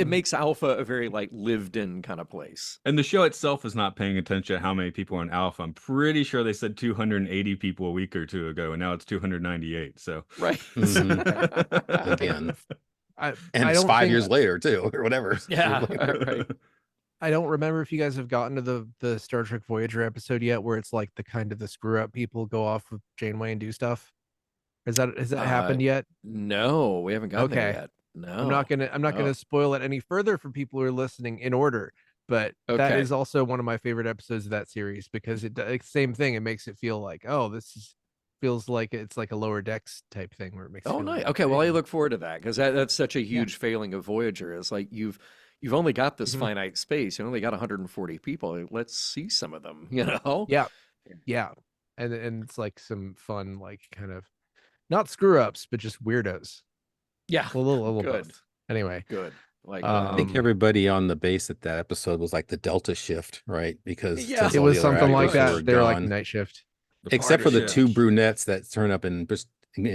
makes Alpha a very like lived in kind of place. And the show itself is not paying attention to how many people are in Alpha. I'm pretty sure they said 280 people a week or two ago, and now it's 298. So right. Again. And it's 5 years later too, or whatever. Yeah, right. I don't remember if you guys have gotten to the Star Trek Voyager episode yet, where it's like the screw up people go off with Janeway and do stuff. Has that happened yet? No, we haven't gotten there yet. No, I'm not gonna spoil it any further for people who are listening in order. But that is also one of my favorite episodes of that series, because same thing. It makes it feel like, feels like it's like a Lower Decks type thing, where it makes. Oh, nice. Okay, well, I look forward to that, because that's such a huge failing of Voyager. Is like you've only got this finite space. You only got 140 people. Let's see some of them, Yeah. And it's like some fun, like kind of not screw ups, but just weirdos. Yeah. A little good. Both. Anyway. Good. Like I think everybody on the base at that episode was like the Delta shift, right? Because it was something like that. They're like night shift. Except for the 2 brunettes that turn up in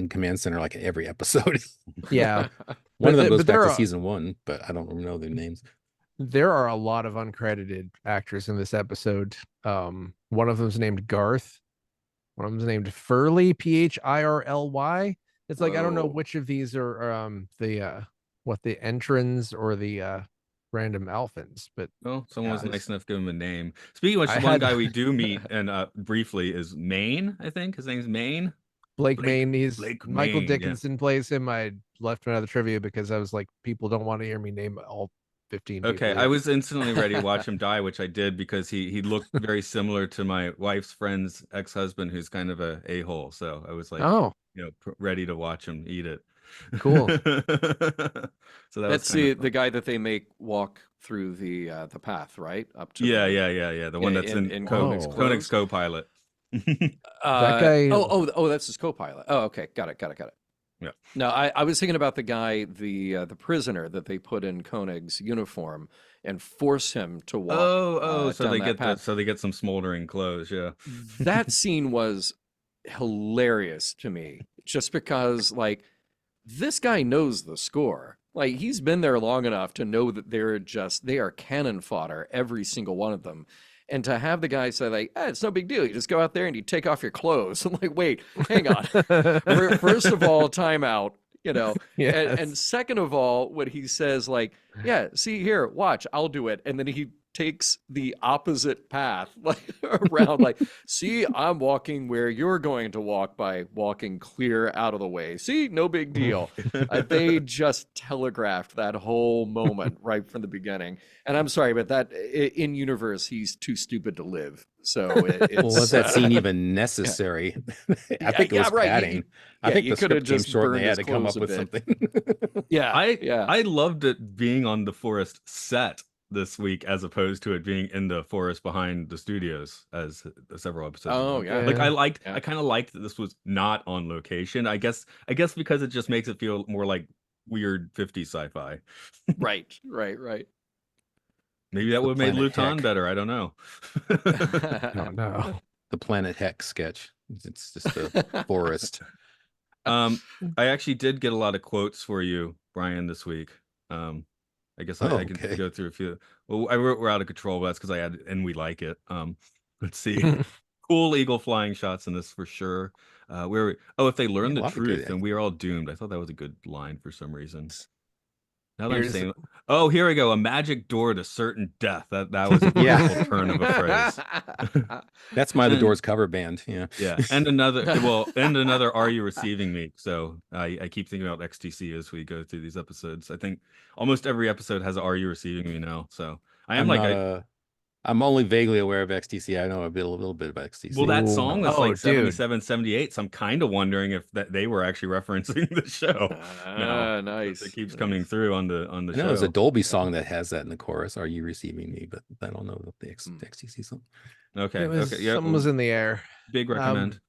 Command Center like every episode. Yeah. One of them goes back to season 1, but I don't know their names. There are a lot of uncredited actors in this episode. One of them's named Garth. One of them's named Furley, Phirly. It's like, I don't know which of these are the entrants or the random Alphans, but someone was nice enough to give him a name. Speaking of which, one guy we do meet and briefly is Maine. I think his name's Maine. Blake Maine. Michael Dickinson plays him. I left him out of the trivia because I was like, people don't want to hear me name all 15 people. Okay, I was instantly ready to watch him die, which I did, because he looked very similar to my wife's friend's ex-husband, who's kind of a-hole. So I was like, ready to watch him eat it. Cool. So that's the guy that they make walk through the path, right? Up to the one that's in Koenig's co-pilot. That guy. That's his co-pilot. Oh, okay, got it. Yeah. No, I was thinking about the guy, the prisoner that they put in Koenig's uniform and force him to walk. So they get some smoldering clothes. Yeah. That scene was hilarious to me, just because like this guy knows the score. Like he's been there long enough to know that they are cannon fodder, every single one of them. And to have the guy say like, it's no big deal. You just go out there and you take off your clothes. I'm like, wait, hang on. First of all, time out, Yes. and second of all, when he says like, see here, watch, I'll do it. And then he takes the opposite path, like around, like, see, I'm walking where you're going to walk by walking clear out of the way. See, no big deal. They just telegraphed that whole moment right from the beginning. And I'm sorry, but that in universe, he's too stupid to live. So was that scene even necessary? I think it was padding. I think the script came short and they had to come up with something. I loved it being on the forest set this week as opposed to it being in the forest behind the studios as several episodes ago. Like I kind of liked that this was not on location. I guess because it just makes it feel more like weird 50s sci-fi. Right. Maybe that would have made Luton better. I don't know. No. The Planet Heck sketch. It's just a forest. I actually did get a lot of quotes for you, Brian, this week. I guess I can go through a few. Well, we're out of control, but that's because I had and we like it. Let's see. Cool eagle flying shots in this for sure. Where if they learn the truth, then we are all doomed. I thought that was a good line for some reason. Now that I'm saying, here we go. A magic door to certain death. That was a beautiful turn of a phrase. That's the Doors cover band. Yeah. Yeah. And another Are You Receiving Me? So I keep thinking about XTC as we go through these episodes. I think almost every episode has Are You Receiving Me now. So I'm only vaguely aware of XTC. I know a little bit about XTC. Well, that song was like 77, 78. So I'm kind of wondering if they were actually referencing the show. Nice. It keeps coming through on the show. There's a Dolby song that has that in the chorus. Are You Receiving Me? But I don't know the XTC song. Okay. Yeah, something was in the air. Big recommend.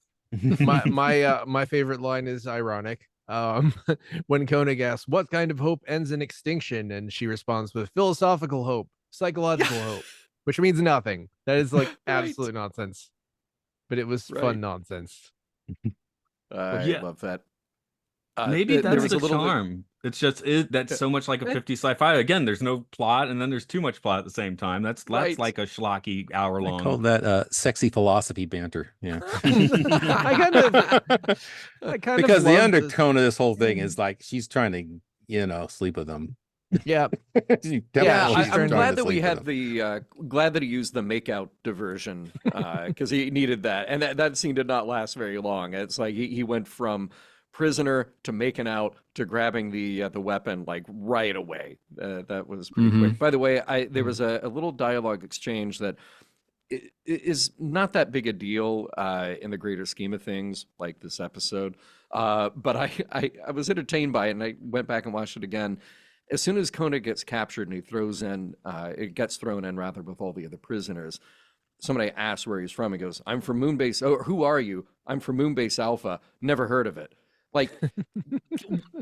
My favorite line is ironic. When Koenig asks, "What kind of hope ends in extinction?" and she responds with philosophical hope, psychological hope. Which means nothing. That is like absolute nonsense. But it was fun nonsense. I love that. Maybe that's the charm. It's just that's so much like a 50 sci-fi. Again, there's no plot, and then there's too much plot at the same time. That's like a schlocky hour long. I call that sexy philosophy banter. Yeah. I kind because the undertone of this whole thing is like she's trying to, sleep with them. Yeah. I'm glad that we had glad that he used the makeout diversion because he needed that, and that scene did not last very long. It's like he went from prisoner to making out to grabbing the weapon like right away. That was pretty quick. By the way, there was a little dialogue exchange that is not that big a deal in the greater scheme of things, like this episode. But I was entertained by it, and I went back and watched it again. As soon as Koenig gets captured and it gets thrown in rather with all the other prisoners, somebody asks where he's from. He goes, "I'm from Moonbase." "Oh, who are you?" "I'm from Moonbase Alpha." "Never heard of it." Like,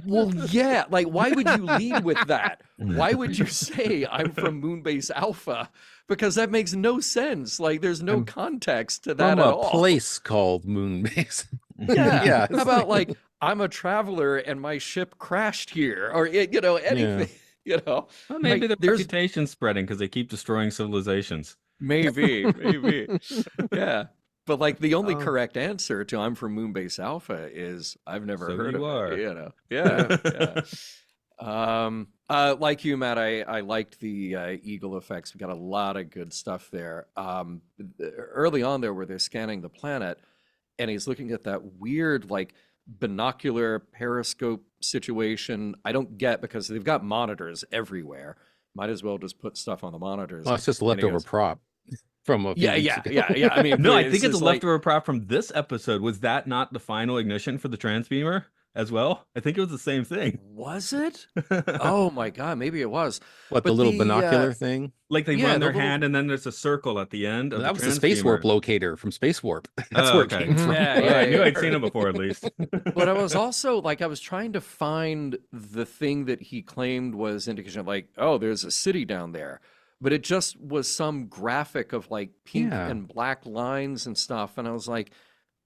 well, yeah. Like, why would you lead with that? Why would you say I'm from Moonbase Alpha? Because that makes no sense. Like, there's no context to that at all. From a place called Moonbase. Yeah. How about like, I'm a traveler and my ship crashed here, or anything. Well, maybe the reputation's spreading because they keep destroying civilizations. Maybe. Yeah. But like the only correct answer to "I'm from Moonbase Alpha" is "I've never heard of it." Yeah. Like you, Matt, I liked the eagle effects. We got a lot of good stuff there. Early on there, where they're scanning the planet, and he's looking at that weird like binocular periscope situation. I don't get, because they've got monitors everywhere. Might as well just put stuff on the monitors. Well, it's just a leftover prop from a few weeks ago. Yeah. I mean, no, I think it's a leftover prop from this episode. Was that not the final ignition for the transbeamer as well? I think it was the same thing. Was it? Oh my god, maybe it was. What, the little binocular thing? Like they run their hand and then there's a circle at the end of that was the Space Warp locator from Space Warp. That's where it came from. I knew I'd seen it before at least. But I was also like, I was trying to find the thing that he claimed was indication of like, oh, there's a city down there. But it just was some graphic of like pink and black lines and stuff. And I was like,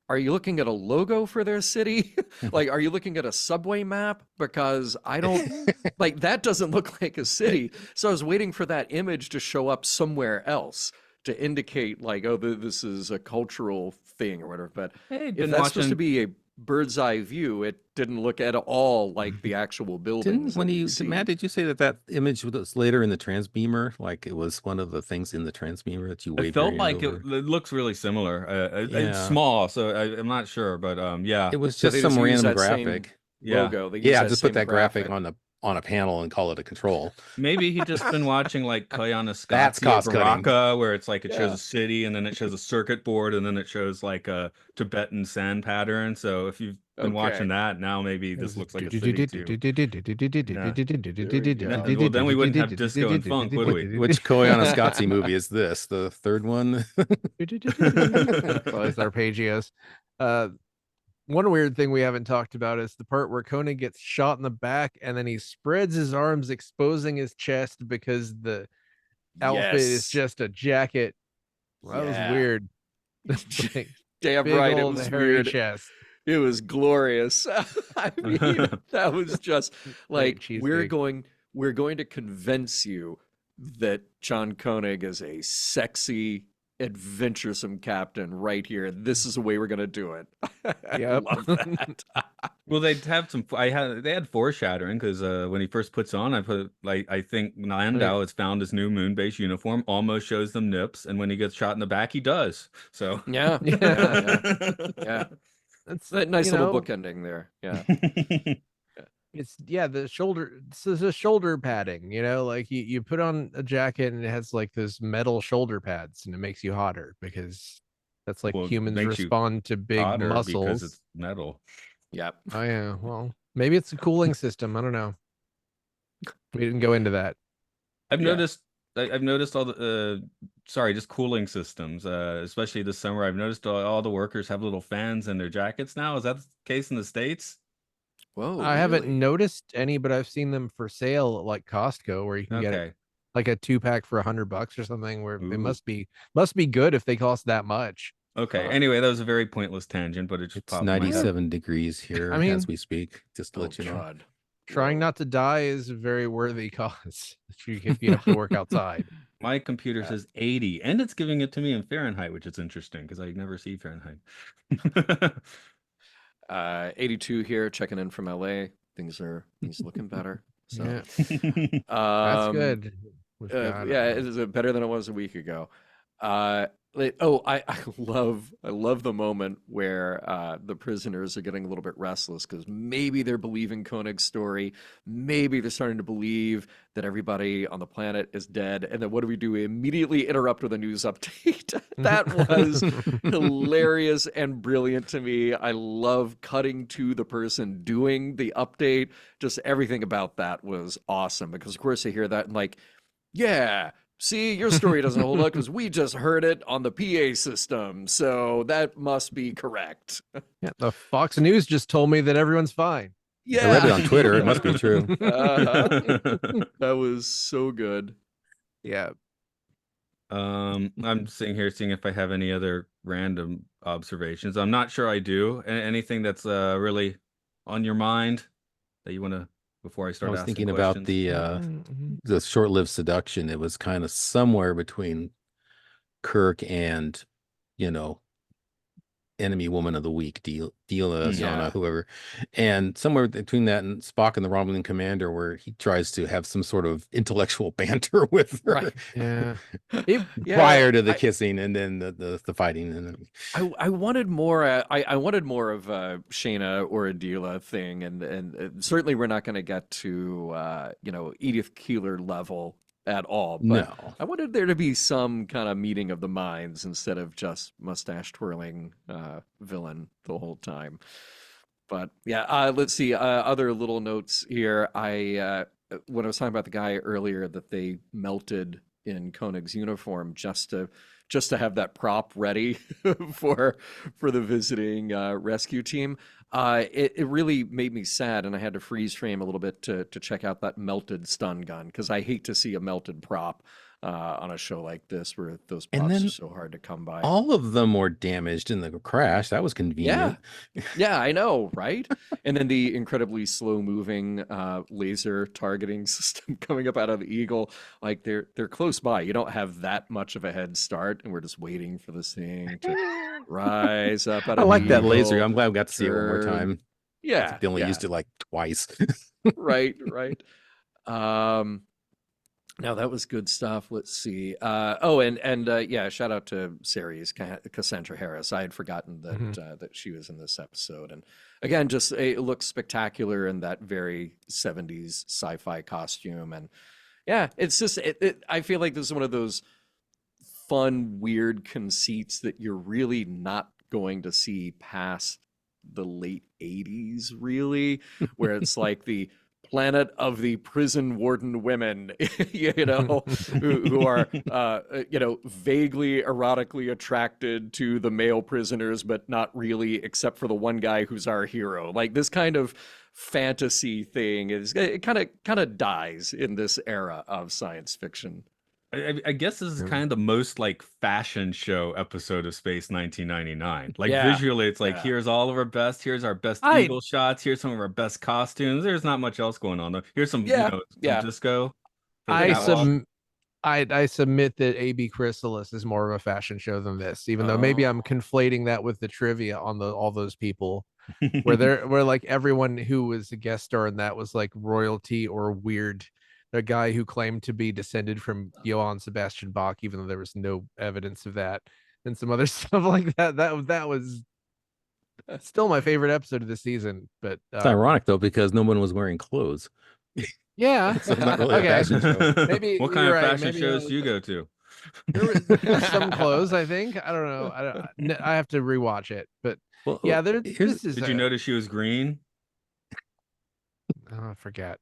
are you looking at a logo for their city? Like, are you looking at a subway map? Because I don't, like, that doesn't look like a city. So I was waiting for that image to show up somewhere else to indicate like, oh, this is a cultural thing or whatever. But if that's supposed to be a bird's eye view, it didn't look at all like the actual buildings. Matt, did you say that image was later in the transbeamer? Like it was one of the things in the transbeamer that you waved? It felt like it looks really similar. It's small, so I'm not sure, but it was just some random graphic logo. Just put that graphic on a panel and call it a control. Maybe he just been watching like Koyaanisqatsi Baraka, where it's like it shows a city and then it shows a circuit board and then it shows like a Tibetan sand pattern. So if you've been watching that, now maybe this looks like a city too. Well, then we wouldn't have disco and funk, would we? Which Koyaanisqatsi movie is this? The third one? Well, it's arpeggios. One weird thing we haven't talked about is the part where Conan gets shot in the back and then he spreads his arms, exposing his chest because the outfit is just a jacket. Well, that was weird. Damn right, it was weird. Chest. It was glorious. I mean, that was just like, we're going we're going to convince you that John Koenig is a sexy, adventuresome captain right here. This is the way we're going to do it. I love that. Well, they'd have some. They had foreshadowing because when he first puts on, I think Landau has found his new moon base uniform. Almost shows them nips, and when he gets shot in the back, he does. So yeah. That's a nice little book ending there. Yeah. It's the shoulder. This is a shoulder padding. Like you put on a jacket and it has like those metal shoulder pads, and it makes you hotter because that's like humans respond to big muscles because it's metal. Yep. Oh yeah. Well, maybe it's a cooling system. I don't know. We didn't go into that. I've noticed all the just cooling systems, especially this summer. I've noticed all the workers have little fans in their jackets now. Is that the case in the States? Whoa! I haven't noticed any, but I've seen them for sale at like Costco, where you can get it like a 2-pack for $100 or something. Where they must be good if they cost that much. Okay. Anyway, that was a very pointless tangent, but it's 97 degrees here as we speak. Just to let you know. God. Trying not to die is a very worthy cause if you have to work outside. My computer says 80, and it's giving it to me in Fahrenheit, which is interesting because I never see Fahrenheit. 82 here, checking in from LA. Things looking better. So that's good. It is better than it was a week ago. I love the moment where the prisoners are getting a little bit restless because maybe they're believing Koenig's story, maybe they're starting to believe that everybody on the planet is dead, and then what do? We immediately interrupt with a news update. That was hilarious and brilliant to me. I love cutting to the person doing the update. Just everything about that was awesome because, of course, I hear that and like, yeah. See, your story doesn't hold up because we just heard it on the PA system, so that must be correct. Yeah, the Fox News just told me that everyone's fine. Yeah, I read it on Twitter. It must be true. That was so good. Yeah. I'm sitting here seeing if I have any other random observations. I'm not sure I do. Anything that's really on your mind that you want to? Before I start, I was thinking about the short-lived seduction. It was kind of somewhere between Kirk and, enemy woman of the week, Zana, whoever, and somewhere between that and Spock and the Romulan commander, where he tries to have some sort of intellectual banter with her. Right. Yeah. Prior to the kissing and then the fighting. And I wanted more. I wanted more of a Shayna or Adila thing, and certainly we're not going to get to Edith Keeler level at all. But no. I wanted there to be some kind of meeting of the minds instead of just mustache twirling villain the whole time. But yeah, let's see. Other little notes here. When I was talking about the guy earlier that they melted in Koenig's uniform just to have that prop ready for the visiting rescue team. It really made me sad, and I had to freeze frame a little bit to check out that melted stun gun because I hate to see a melted prop on a show like this where those props are so hard to come by. All of them were damaged in the crash. That was convenient. Yeah, I know, right? And then the incredibly slow-moving laser targeting system coming up out of the Eagle, like they're close by. You don't have that much of a head start, and we're just waiting for this thing to rise up. Out of I like that Eagle, laser. I'm glad we got to see it one more time. Yeah, they only used it like twice. Right. Now that was good stuff. Let's see. Shout out to Ceres, Cassandra Harris. I had forgotten that that she was in this episode, and again, just it looks spectacular in that very 70s sci-fi costume, and yeah, it's just I feel like this is one of those fun, weird conceits that you're really not going to see past the late 80s, really, where it's like the planet of the prison warden women, who are, vaguely erotically attracted to the male prisoners, but not really, except for the one guy who's our hero. Like this kind of fantasy thing it kind of dies in this era of science fiction. I guess this is kind of the most like fashion show episode of Space 1999. Like Yeah. visually, it's like here's all of our best. Here's our best eagle shots. Here's some of our best costumes. There's not much else going on though. Here's some some disco. I submit that AB Chrysalis is more of a fashion show than this, even though maybe I'm conflating that with the trivia on all those people, where like everyone who was a guest star in that was like royalty or weird. A guy who claimed to be descended from Johann Sebastian Bach, even though there was no evidence of that, and some other stuff like that. That was still my favorite episode of the season. But it's ironic though, because no one was wearing clothes. Yeah. So not really a fashion show. Maybe what kind of fashion shows do you go to? There was some clothes, I think. I don't know. I have to rewatch it. But did you notice she was green? Oh, I forgot.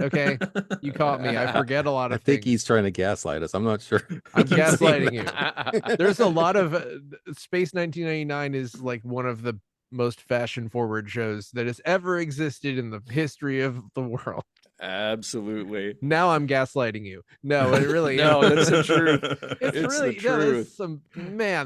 Okay. You caught me. I forget a lot of things. I think he's trying to gaslight us. I'm not sure. I'm gaslighting you. There's a lot of Space 1999 is like one of the most fashion forward shows that has ever existed in the history of the world. Absolutely. Now I'm gaslighting you. No, it really no, that's the truth. It's really the truth.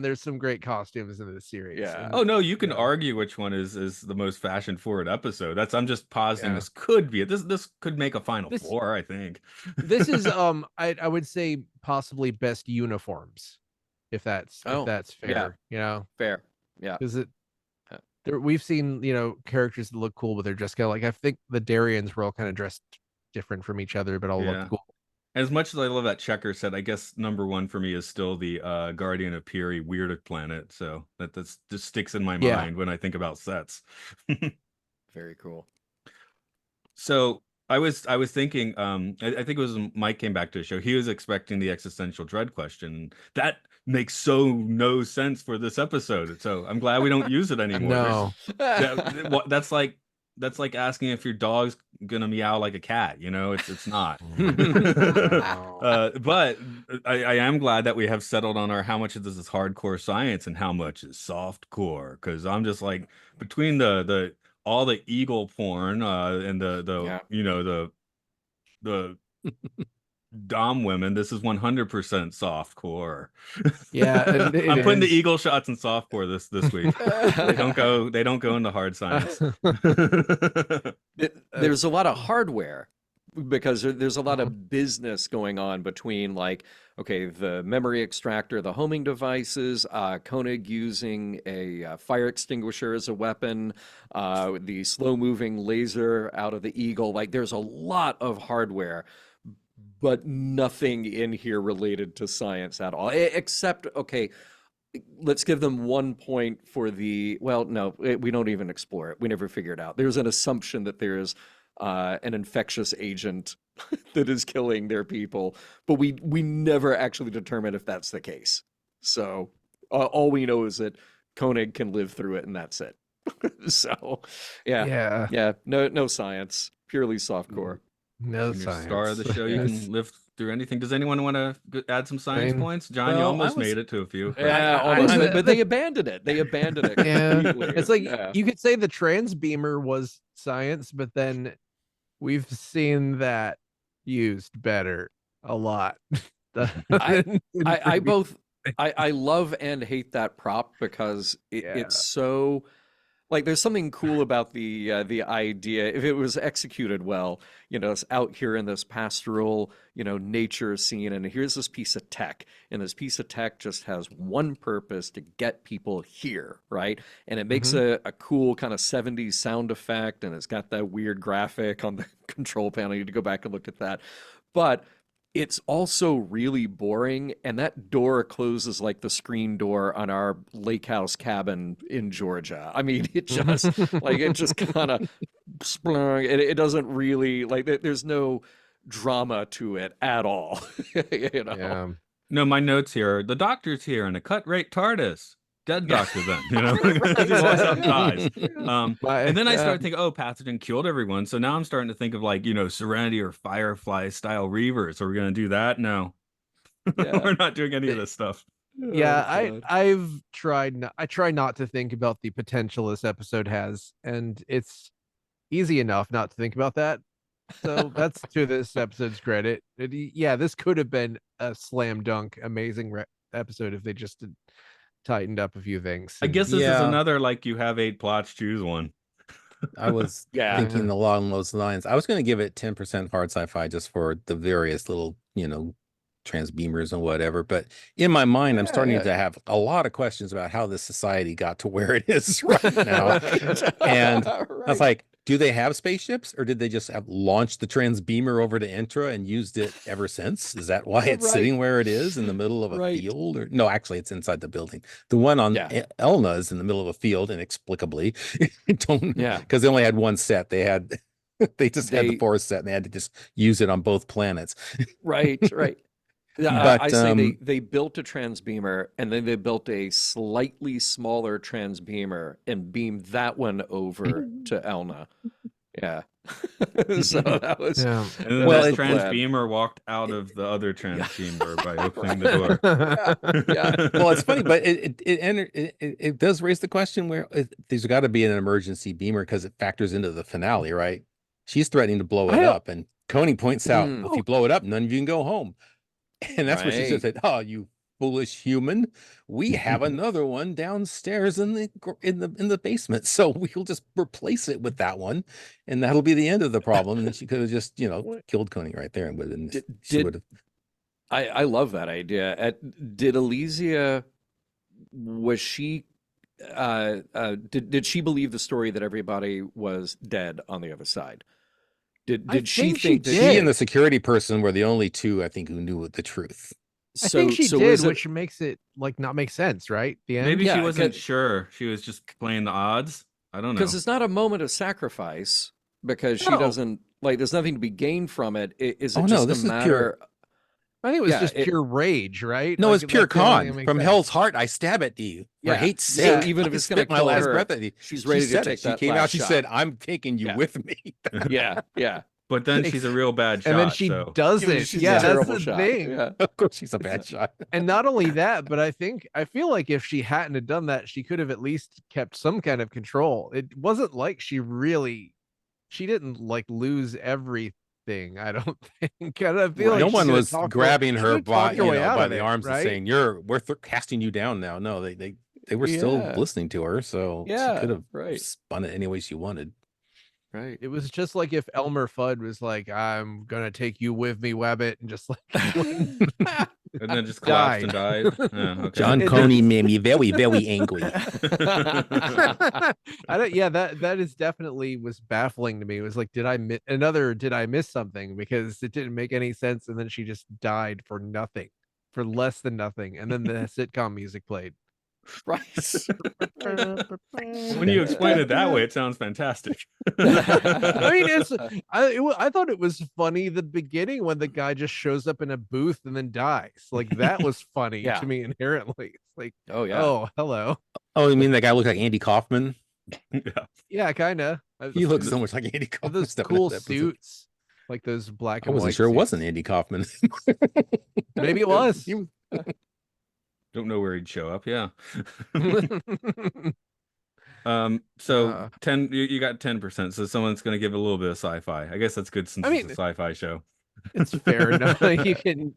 There's some great costumes in this series. Yeah. Oh no, you can argue which one is the most fashion forward episode. I'm just positing this could be this could make a final four, I think. This is I would say possibly best uniforms, if that's fair. Fair. Yeah. Because we've seen characters that look cool, but they're just kind of like, I think the Darians were all kind of dressed different from each other, but all look cool. As much as I love that checker set, I guess number one for me is still the Guardian of Piri Weirded Planet. So that's just sticks in my mind when I think about sets. Very cool. So I was thinking, I think it was Mike came back to the show. He was expecting the existential dread question. That makes no sense for this episode. So I'm glad we don't use it anymore. No, that's like asking if your dog's gonna meow like a cat. It's not. But I am glad that we have settled on how much of this is hardcore science and how much is soft core. Because I'm just like between the all the eagle porn and the dom women, this is 100% soft core. Yeah, I'm putting the eagle shots in soft core this week. They don't go into hard science. There's a lot of hardware because there's a lot of business going on between the memory extractor, the homing devices, Koenig using a fire extinguisher as a weapon, the slow moving laser out of the eagle. There's a lot of hardware, but nothing in here related to science at all, except, let's give them 1 point for we don't even explore it. We never figure it out. There's an assumption that there's an infectious agent that is killing their people, but we never actually determine if that's the case. So all we know is that Koenig can live through it, and that's it. So no science, purely softcore. No science. Star of the show, you can live through anything. Does anyone want to add some science points? John, you almost made it to a few. But they abandoned it. Yeah. It's like you could say the transbeamer was science, but then we've seen that used better a lot. I love and hate that prop because it's so there's something cool about the idea if it was executed well. It's out here in this pastoral nature scene, and here's this piece of tech, and this piece of tech just has one purpose: to get people here, right? And it makes a cool kind of 70s sound effect, and it's got that weird graphic on the control panel. You need to go back and look at that, but it's also really boring, and that door closes like the screen door on our lake house cabin in Georgia. I mean, it just kind of it doesn't really there's no drama to it at all. Yeah. No, my notes here: the doctor's here in a cut-rate TARDIS. Dead doctor then, He's always on ties. And then I started thinking, Pathogen killed everyone. So now I'm starting to think of Serenity or Firefly style Reavers. Are we going to do that? No, we're not doing any of this stuff. Yeah, I try not to think about the potential this episode has, and it's easy enough not to think about that. So that's to this episode's credit. This could have been a slam dunk, amazing episode if they just tightened up a few things. I guess this is another like you have 8 plots, choose one. I was thinking along those lines. I was going to give it 10% hard sci-fi just for the various little, transbeamers and whatever. But in my mind, I'm starting to have a lot of questions about how this society got to where it is right now. And I was like, do they have spaceships, or did they just have launched the transbeamer over to Entra and used it ever since? Is that why it's sitting where it is in the middle of a field? Or no, actually, it's inside the building. The one on Elna is in the middle of a field, inexplicably. Because they only had one set. They just had the forest set, and they had to just use it on both planets. Right. But I say they built a transbeamer, and then they built a slightly smaller transbeamer and beamed that one over to Elna. Yeah. So that was and then this transbeamer walked out of the other transbeamer by opening the door. Well, it's funny, but it does raise the question where there's got to be an emergency beamer, because it factors into the finale, right? She's threatening to blow it up, and Coney points out, if you blow it up, none of you can go home. And that's what she just said. Oh, you foolish human! We have another one downstairs in the basement, so we'll just replace it with that one, and that'll be the end of the problem. And she could have just, killed Coney right there, and she would have. I love that idea. Did Elysia? Was she? Did she believe the story that everybody was dead on the other side? Did she think that she and the security person were the only two, I think, who knew the truth? I think she did, which makes it not make sense, right? The end? Maybe she wasn't sure. She was just playing the odds. I don't know. Because it's not a moment of sacrifice, because she doesn't there's nothing to be gained from it. Is it just a matter? I think it was just pure rage, right? No, it's pure con. From hell's heart, I stab at you. For hate's sake, even if it's going to my last breath at you. She's ready to take that. She came out. She said, "I'm taking you with me." Yeah. But then she's a real bad shot. And then she does it. Yeah, that's the thing. Yeah. Of course, she's a bad shot. And not only that, but I feel like if she hadn't have done that, she could have at least kept some kind of control. It wasn't like she didn't lose everything. I don't think. I feel like no one was grabbing her by the arms and saying, "We're casting you down now." No, they were still listening to her, so she could have spun it any way she wanted. Right. It was just like if Elmer Fudd was like, "I'm gonna take you with me, Wabbit," and just and then just collapsed and died. Okay. John Coney made me very, very angry. That is definitely was baffling to me. It was like, did I miss something? Because it didn't make any sense, and then she just died for nothing, for less than nothing, and then the sitcom music played. Right. When you explain it that way, it sounds fantastic. I mean, I thought it was funny the beginning when the guy just shows up in a booth and then dies. Like, that was funny to me inherently. It's like, oh, hello. Oh, you mean that guy looked like Andy Kaufman? Yeah, kind of. He looks so much like Andy Kaufman. Those cool suits, like those black and white. I wasn't sure it wasn't Andy Kaufman. Maybe it was. Don't know where he'd show up. Yeah. So 10. You got 10%. So someone's going to give a little bit of sci-fi. I guess that's good since it's a sci-fi show. It's fair enough. You can.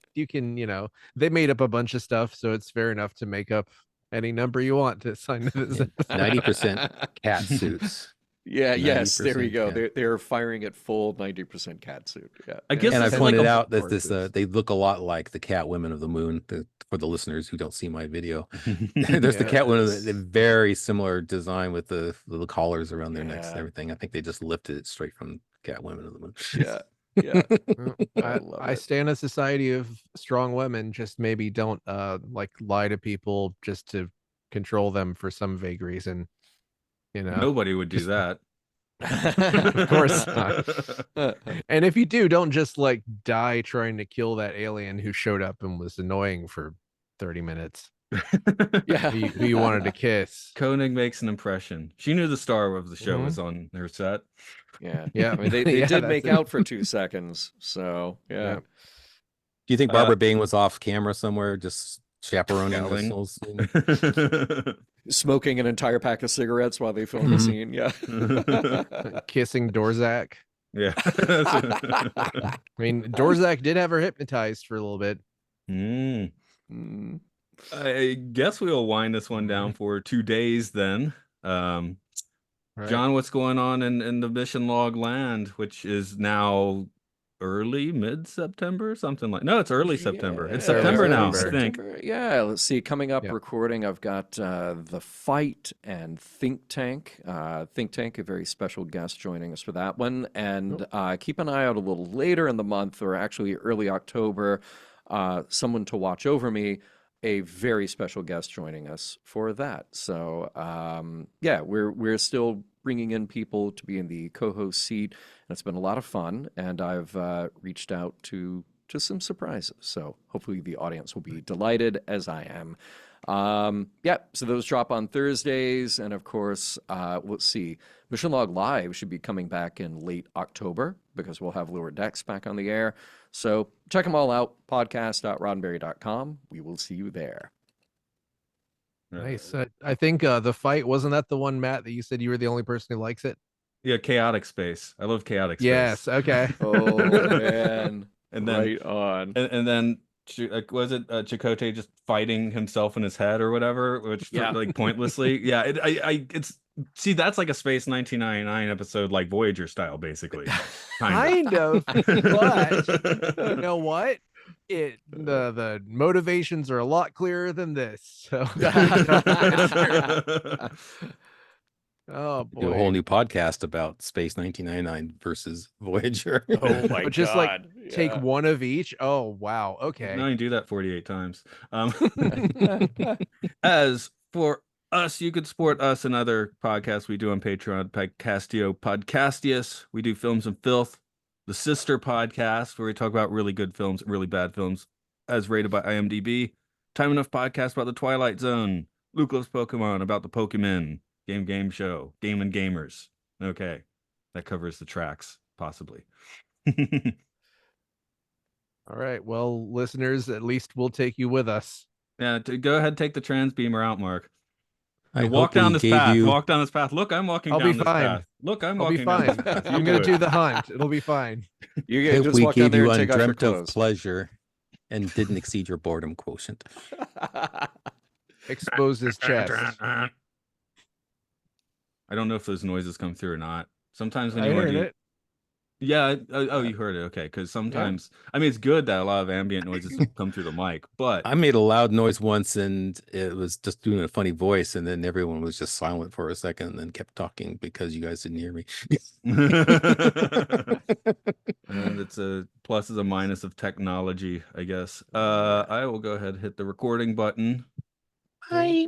They made up a bunch of stuff, so it's fair enough to make up any number you want to assign to this. 90% cat suits. Yeah. Yes. There we go. They're firing at full 90% cat suit. Yeah. I guess, and I pointed out that they look a lot like the cat women of the moon. For the listeners who don't see my video, there's the cat women. The very similar design with the little collars around their necks and everything. I think they just lifted it straight from cat women of the moon. Yeah. I stand a society of strong women. Just maybe don't lie to people just to control them for some vague reason. Nobody would do that. Of course not. And if you do, don't just die trying to kill that alien who showed up and was annoying for 30 minutes. Who you wanted to kiss. Koenig makes an impression. She knew the star of the show was on her set. Yeah. I mean, they did make out for 2 seconds. So yeah. Do you think Barbara Bing was off camera somewhere, just chaperoning whistles? Smoking an entire pack of cigarettes while they film the scene. Yeah. Kissing Dorzak. Yeah. I mean, Dorzak did have her hypnotized for a little bit. Mm. Mm. I guess we'll wind this one down for 2 days then. Right. John, what's going on in the mission log land, which is now early mid-September, something like. No, it's early September. It's September now, I think. Yeah, let's see. Coming up, recording, I've got The Fight and Think Tank. Think Tank, a very special guest joining us for that one. And keep an eye out a little later in the month, or actually early October, Someone to Watch Over Me, a very special guest joining us for that. So yeah, we're still bringing in people to be in the co-host seat, and it's been a lot of fun. And I've reached out to some surprises, so hopefully the audience will be delighted as I am. Yeah, so those drop on Thursdays, and of course, let's see, Mission Log Live should be coming back in late October because we'll have Lower Decks back on the air. So check them all out, podcast.roddenberry.com. We will see you there. Nice. I think The Fight, wasn't that the one, Matt, that you said you were the only person who likes it? Yeah, Chaotic Space. I love Chaotic Space. Yes, okay. Oh, man. And then, right on. And then, was it Chakotay just fighting himself in his head or whatever, which like pointlessly? Yeah, it's see, that's like a Space 1999 episode, like Voyager style, basically. Kind of. But you know what? The motivations are a lot clearer than this. So oh boy. Do a whole new podcast about Space 1999 versus Voyager. Oh my but just God. Like take one of each. Oh wow. Okay. No, you do that 48 times. As for us, you could support us and other podcasts we do on Patreon, Podcastio Podcastius. We do Films and Filth, the sister podcast where we talk about really good films, really bad films, as rated by IMDb. Time Enough podcast about the Twilight Zone. Luke Loves Pokemon, about the Pokemon game show. Game and Gamers. Okay, that covers the tracks, possibly. All right. Well, listeners, at least we'll take you with us. Yeah, go ahead, take the transbeamer out, Mark. I walk down this path. Walk down this path. Look, I'm walking down this path. Look, I'm walking down this path. I'm going to do the hunt. It'll be fine. You get just walk down there and take off your clothes. Of pleasure and didn't exceed your boredom quotient. Expose his chest. I don't know if those noises come through or not. Sometimes when you heard it. Yeah. Oh, you heard it. Okay. Because sometimes, I mean, it's good that a lot of ambient noises come through the mic, but I made a loud noise once and it was just doing a funny voice. And then everyone was just silent for a second and then kept talking because you guys didn't hear me. And it's a pluses and minus of technology, I guess. I will go ahead and hit the recording button. Bye.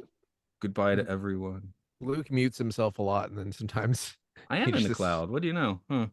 Goodbye to everyone. Luke mutes himself a lot and then sometimes I am in the cloud. What do you know? Huh.